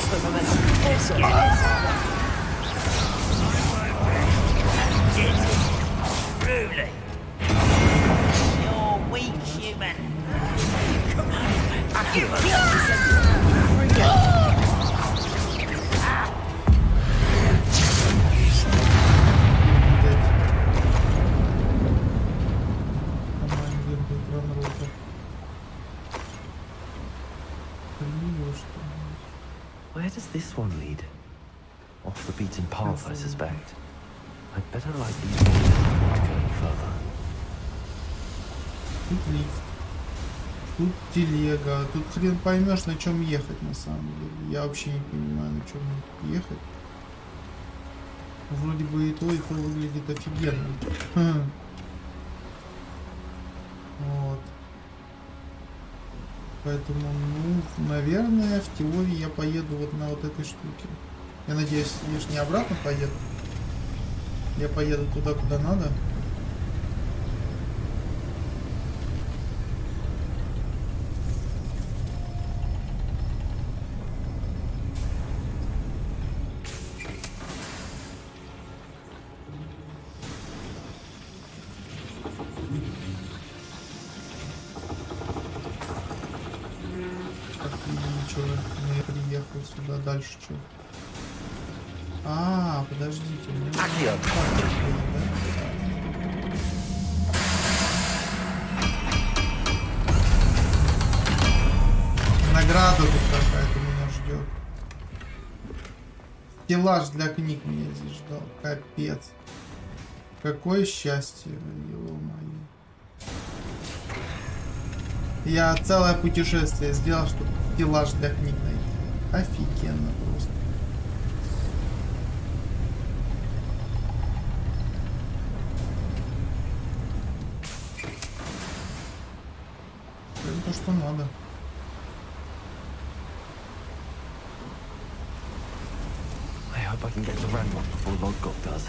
for momentum. Let's get it. Truly. You're weak, human. Come on. Give us Where does this one lead? Off the beaten path, I suspect. I'd better light these ones before to go any further. Тут лифт. Тут телега. Тут хрен поймешь, на чем ехать на самом деле. Я вообще не понимаю, на чем ехать. Вроде бы и то выглядит офигенно. Вот. Поэтому, ну, наверное, в теории я поеду вот на вот этой штуке. Я надеюсь, я ж не обратно поеду. Я поеду туда, куда надо. Сюда дальше что? А, подождите. Награда тут какая-то меня ждет. Стеллаж для книг меня здесь ждал. Капец. Какое счастье, ё-моё. Я целое путешествие сделал, чтобы стеллаж для книг найти. Офигенно просто. Это то, что надо. I hope I can get to Ranrock before Lodgok does.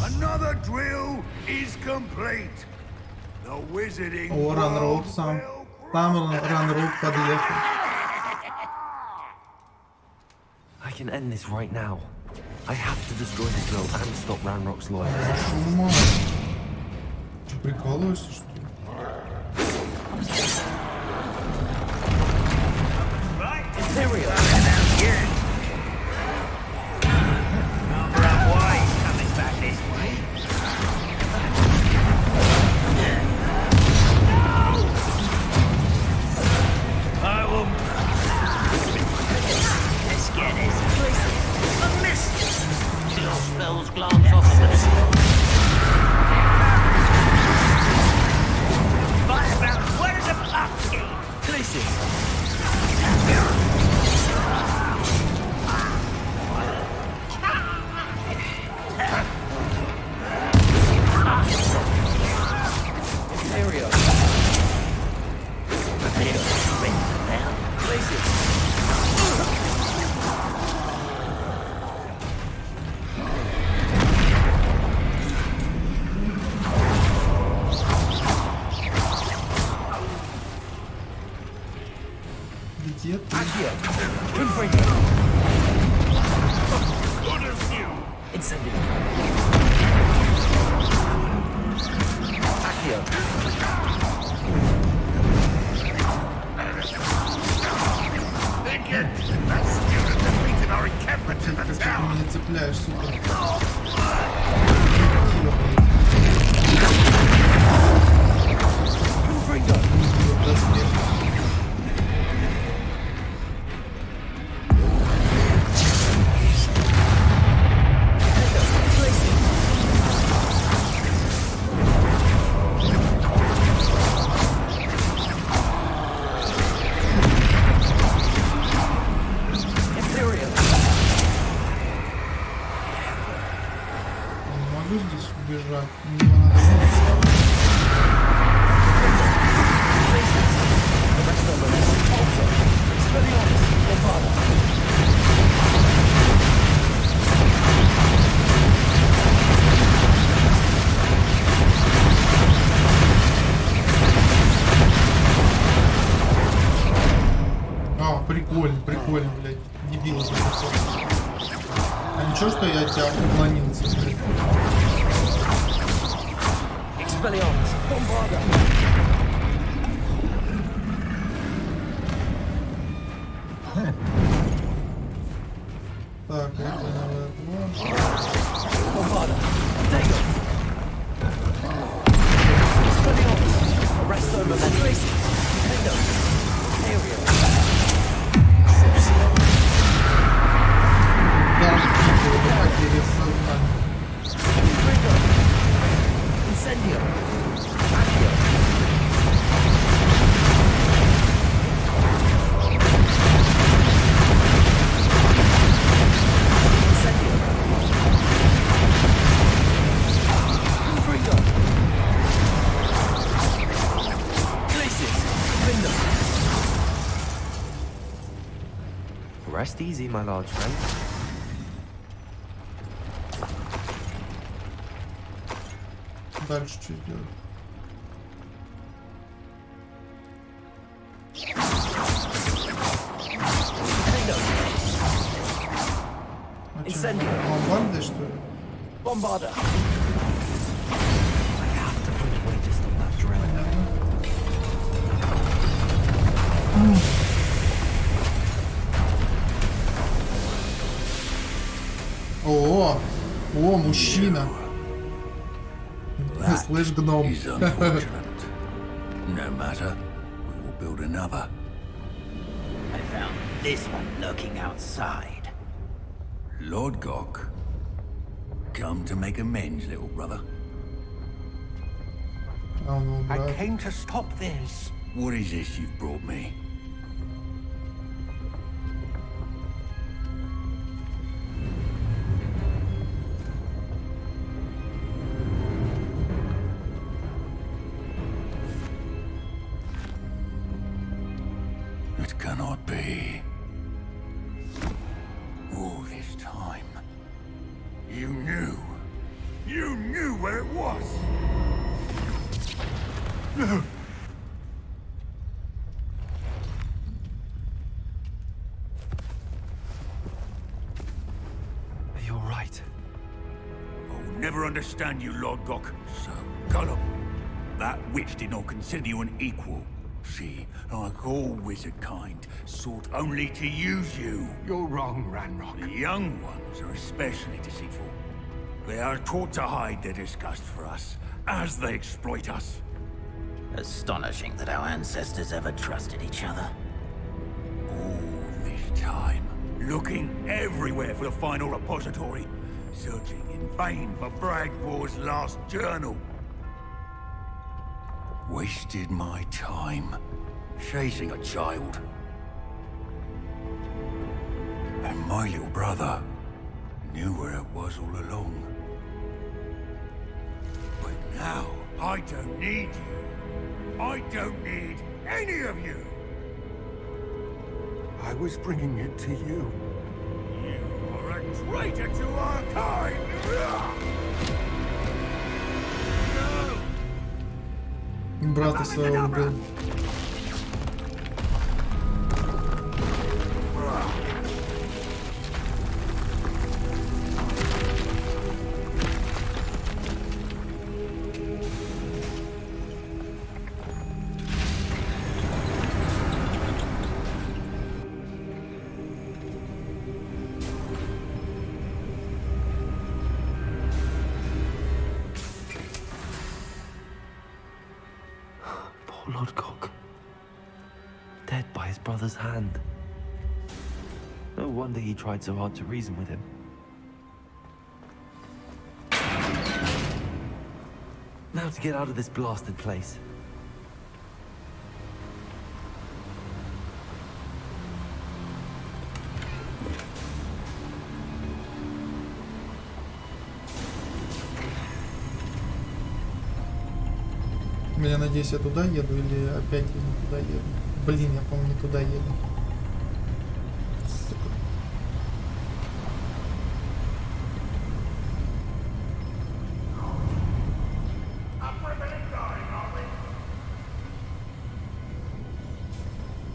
Another drill is complete. The wizarding. О, Ранрок сам. Там Ранрок подъехал. I can end this right now. I have to destroy the drill and stop Ranrock's loyalists. Ты прикалываешься, что ли? Ничего, что я от тебя уклонился. Так, это Rest easy, my large friend. Дальше что делать? А что, бомбарды, что ли? Bombarder. I have to find a way to stop that drill. О, мужчина. Слышь, гном. No matter, we will build another. I found this one lurking outside. Lord Gok, come to make amends, little brother. I came to stop this. What is this you've brought me? It cannot be. All this time, you knew where it was. Are you all right? I'll never understand you, Lord Gok. So gullible. That witch did not consider you an equal. She, like all wizard kind, sought only to use you. You're wrong, Ranrock. The young ones are especially deceitful. They are taught to hide their disgust for us, as they exploit us. Astonishing that our ancestors ever trusted each other. All this time, looking everywhere for the final repository, searching in vain for Bragbor's last journal. Wasted my time, chasing a child. And my little brother knew where it was all along. But now, I don't need you. I don't need any of you. I was bringing it to you. You are a traitor to our kind! Брата своего убил. Lord Gok, dead by his brother's hand. No wonder he tried so hard to reason with him. Now to get out of this blasted place. Я надеюсь, я туда еду или опять я не туда еду. Блин, я, по-моему, не туда еду. Сука.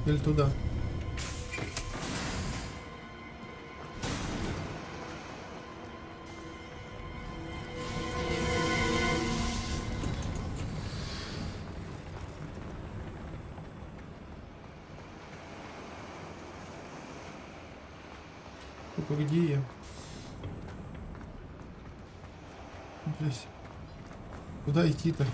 Или туда. Только где я? Блять. Куда идти-то?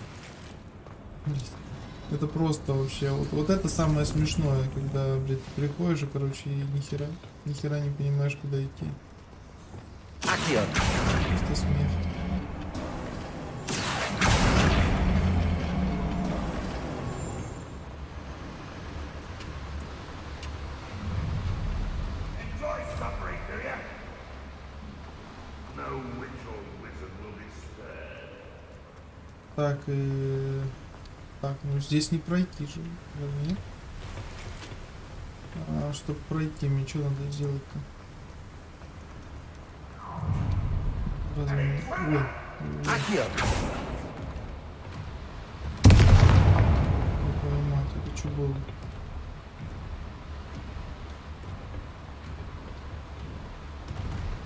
Это просто вообще. Вот это самое смешное, когда, блядь, ты приходишь и, короче, и нихера не понимаешь, куда идти. Просто смех. Так, так, ну здесь не пройти же, нет? А чтобы пройти, мне что надо сделать-то? Разве... Ой. Твою мать, это что было?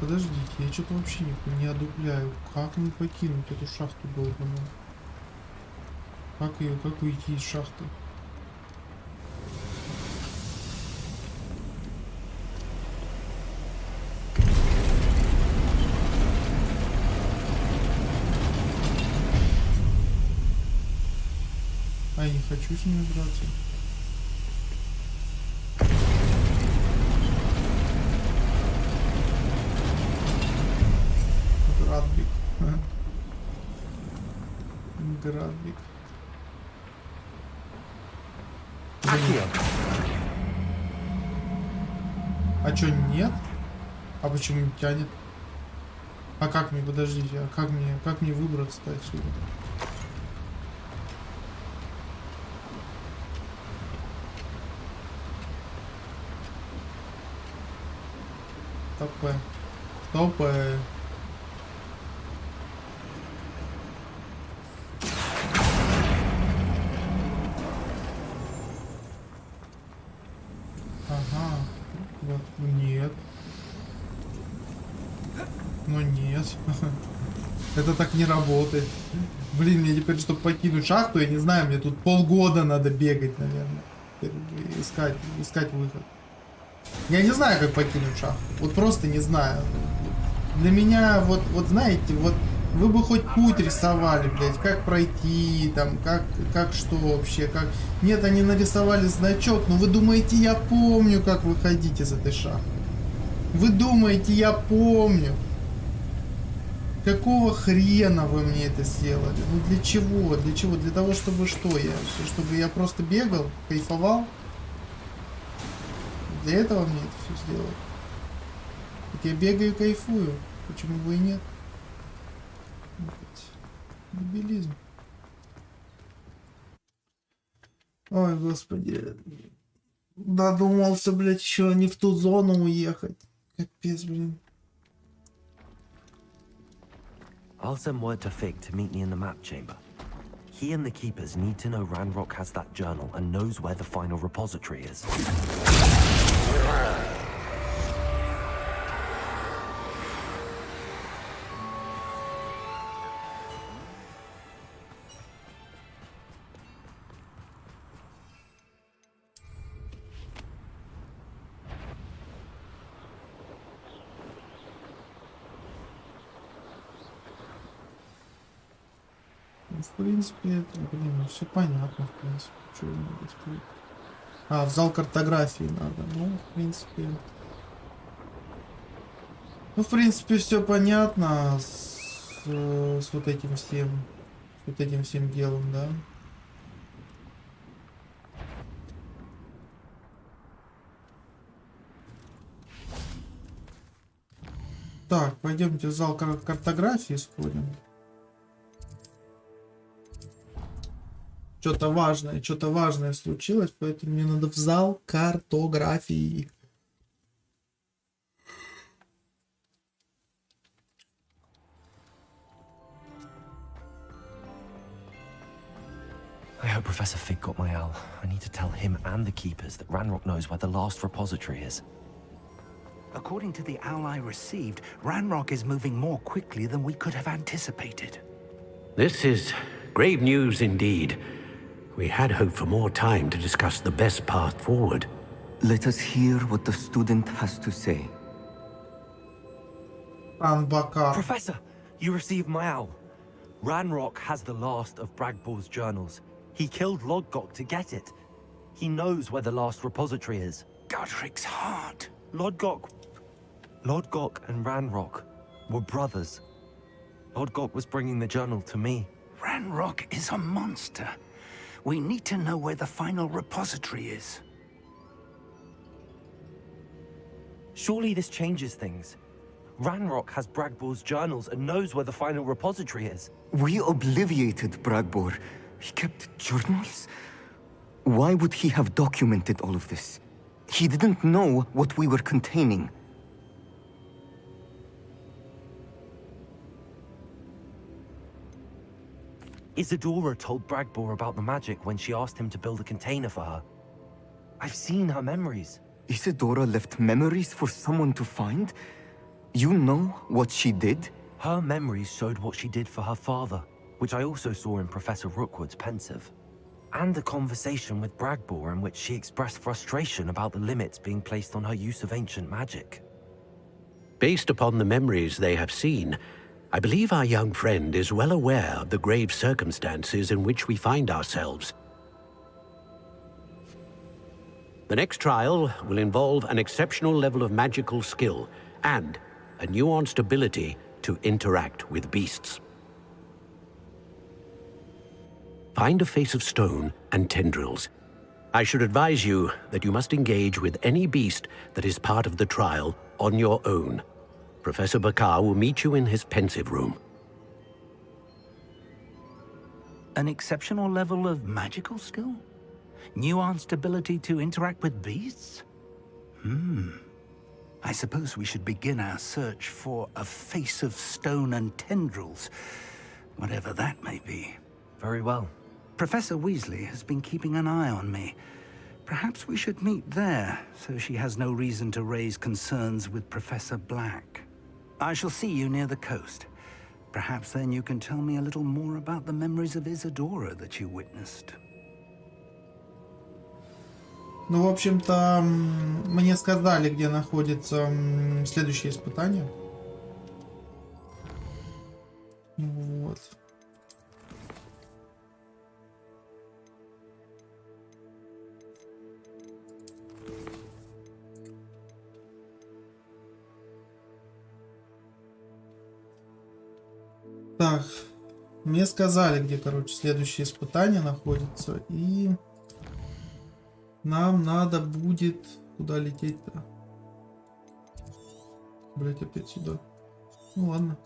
Подождите, я что-то вообще не одупляю. Как мне покинуть эту шахту долбаную? Как уйти из шахты? А я не хочу с ними драться. Градбик. Градбик. А чё, нет? А почему не тянет? А как мне, подождите, а как мне выбраться-то отсюда? Стоп. Стоп. Ага. Вот. Нет. Ну нет. Это так не работает. Блин, мне теперь, чтобы покинуть шахту, я не знаю, мне тут полгода надо бегать, наверное. Искать выход. Я не знаю, как покинуть шахту. Вот просто не знаю. Для меня, вот знаете, вот вы бы хоть путь рисовали, блядь, как пройти, там, как что вообще, как... Нет, они нарисовали значок, но вы думаете, я помню, как выходить из этой шахты? Вы думаете, я помню? Какого хрена вы мне это сделали? Ну для чего? Для чего? Для того, чтобы что? Чтобы я просто бегал, кайфовал? Для этого мне это все сделали. Вот я бегаю и кайфую. Почему бы и нет? Дебилизм. Ой, господи. Додумался, блядь, еще не в ту зону уехать. Капец, блин. I'll send word to Fig to meet me in the map chamber. He and the keepers need to know Ranrock has that journal and knows where the final repository is. В принципе, это, блин, ну все понятно, в принципе. Что надо сказать? А, в зал картографии надо. Ну, в принципе. Ну, в принципе, все понятно с вот этим всем. С вот этим всем делом, да. Так, пойдемте в зал картографии сходим. Что-то важное случилось, поэтому мне надо в зал картографии. I hope Professor Fig got my owl. I need to tell him and the keepers that Ranrock knows where the last repository is. According to the owl I received, Ranrock is moving more quickly than we could have anticipated. This is grave news indeed. We had hoped for more time to discuss the best path forward. Let us hear what the student has to say. Professor, you received my owl. Ranrock has the last of Bragbor's journals. He killed Lodgok to get it. He knows where the last repository is. Godric's heart. Lodgok and Ranrock were brothers. Lodgok was bringing the journal to me. Ranrock is a monster. We need to know where the final repository is. Surely this changes things. Ranrock has Bragbor's journals and knows where the final repository is. We obliviated Bragbor. He kept journals? Why would he have documented all of this? He didn't know what we were containing. Isadora told Bragbor about the magic when she asked him to build a container for her. I've seen her memories. Isadora left memories for someone to find? You know what she did? Her memories showed what she did for her father, which I also saw in Professor Rookwood's pensive. And a conversation with Bragbor in which she expressed frustration about the limits being placed on her use of ancient magic. Based upon the memories they have seen, I believe our young friend is well aware of the grave circumstances in which we find ourselves. The next trial will involve an exceptional level of magical skill and a nuanced ability to interact with beasts. Find a face of stone and tendrils. I should advise you that you must engage with any beast that is part of the trial on your own. Professor Bakar will meet you in his pensive room. An exceptional level of magical skill? Nuanced ability to interact with beasts? I suppose we should begin our search for a face of stone and tendrils, whatever that may be. Very well. Professor Weasley has been keeping an eye on me. Perhaps we should meet there, so she has no reason to raise concerns with Professor Black. I shall see you near the coast. Perhaps then you can tell me a little more about the memories of Isadora that you witnessed. Ну, в общем-то, мне сказали, где находится следующее испытание. Вот. Так, мне сказали, где, короче, следующее испытание находится, и нам надо будет... Куда лететь-то? Блять, опять сюда. Ну ладно.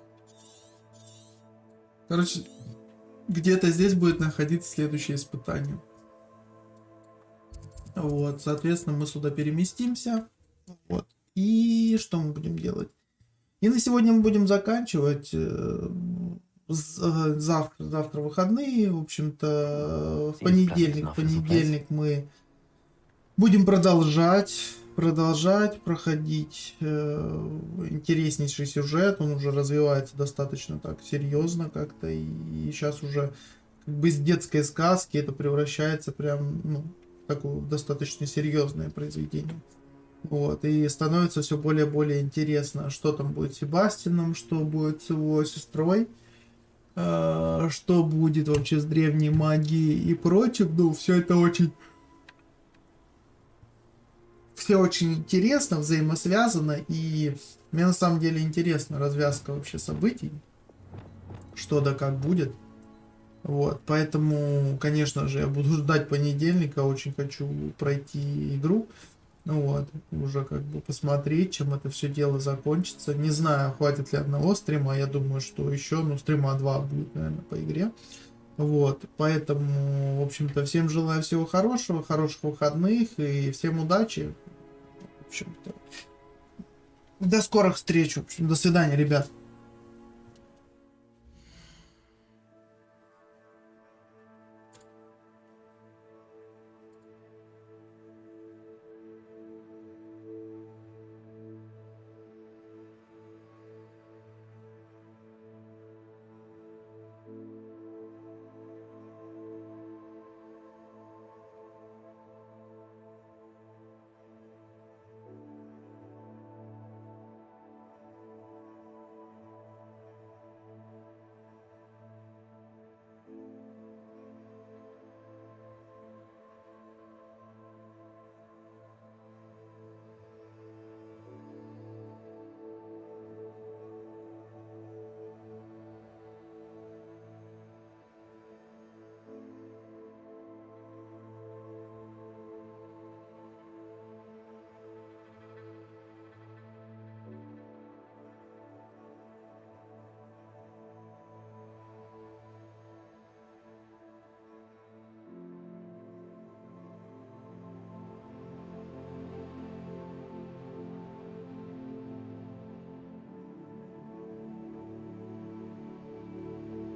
Короче, где-то здесь будет находиться следующее испытание. Вот, соответственно, мы сюда переместимся. Вот. И что мы будем делать? И на сегодня мы будем заканчивать. Завтра выходные. В общем-то, в понедельник мы будем продолжать проходить интереснейший сюжет. Он уже развивается достаточно так серьезно как-то. И сейчас уже как бы из детской сказки это превращается прям, ну, в такое достаточно серьезное произведение. Вот, и становится все более и более интересно, что там будет с Себастьяном, что будет с его сестрой, что будет вообще с древней магией и прочим. Ну, все это очень интересно, взаимосвязано, и мне на самом деле интересна развязка вообще событий, что да как будет. Вот, поэтому, конечно же, я буду ждать понедельника, очень хочу пройти игру. Ну вот, уже как бы посмотреть, чем это все дело закончится. Не знаю, хватит ли одного стрима. Я думаю, что еще, ну, стрима 2 будет, наверное, по игре. Вот, поэтому, в общем-то, всем желаю всего хорошего, хороших выходных и всем удачи. В общем-то, до скорых встреч. В общем, до свидания, ребят.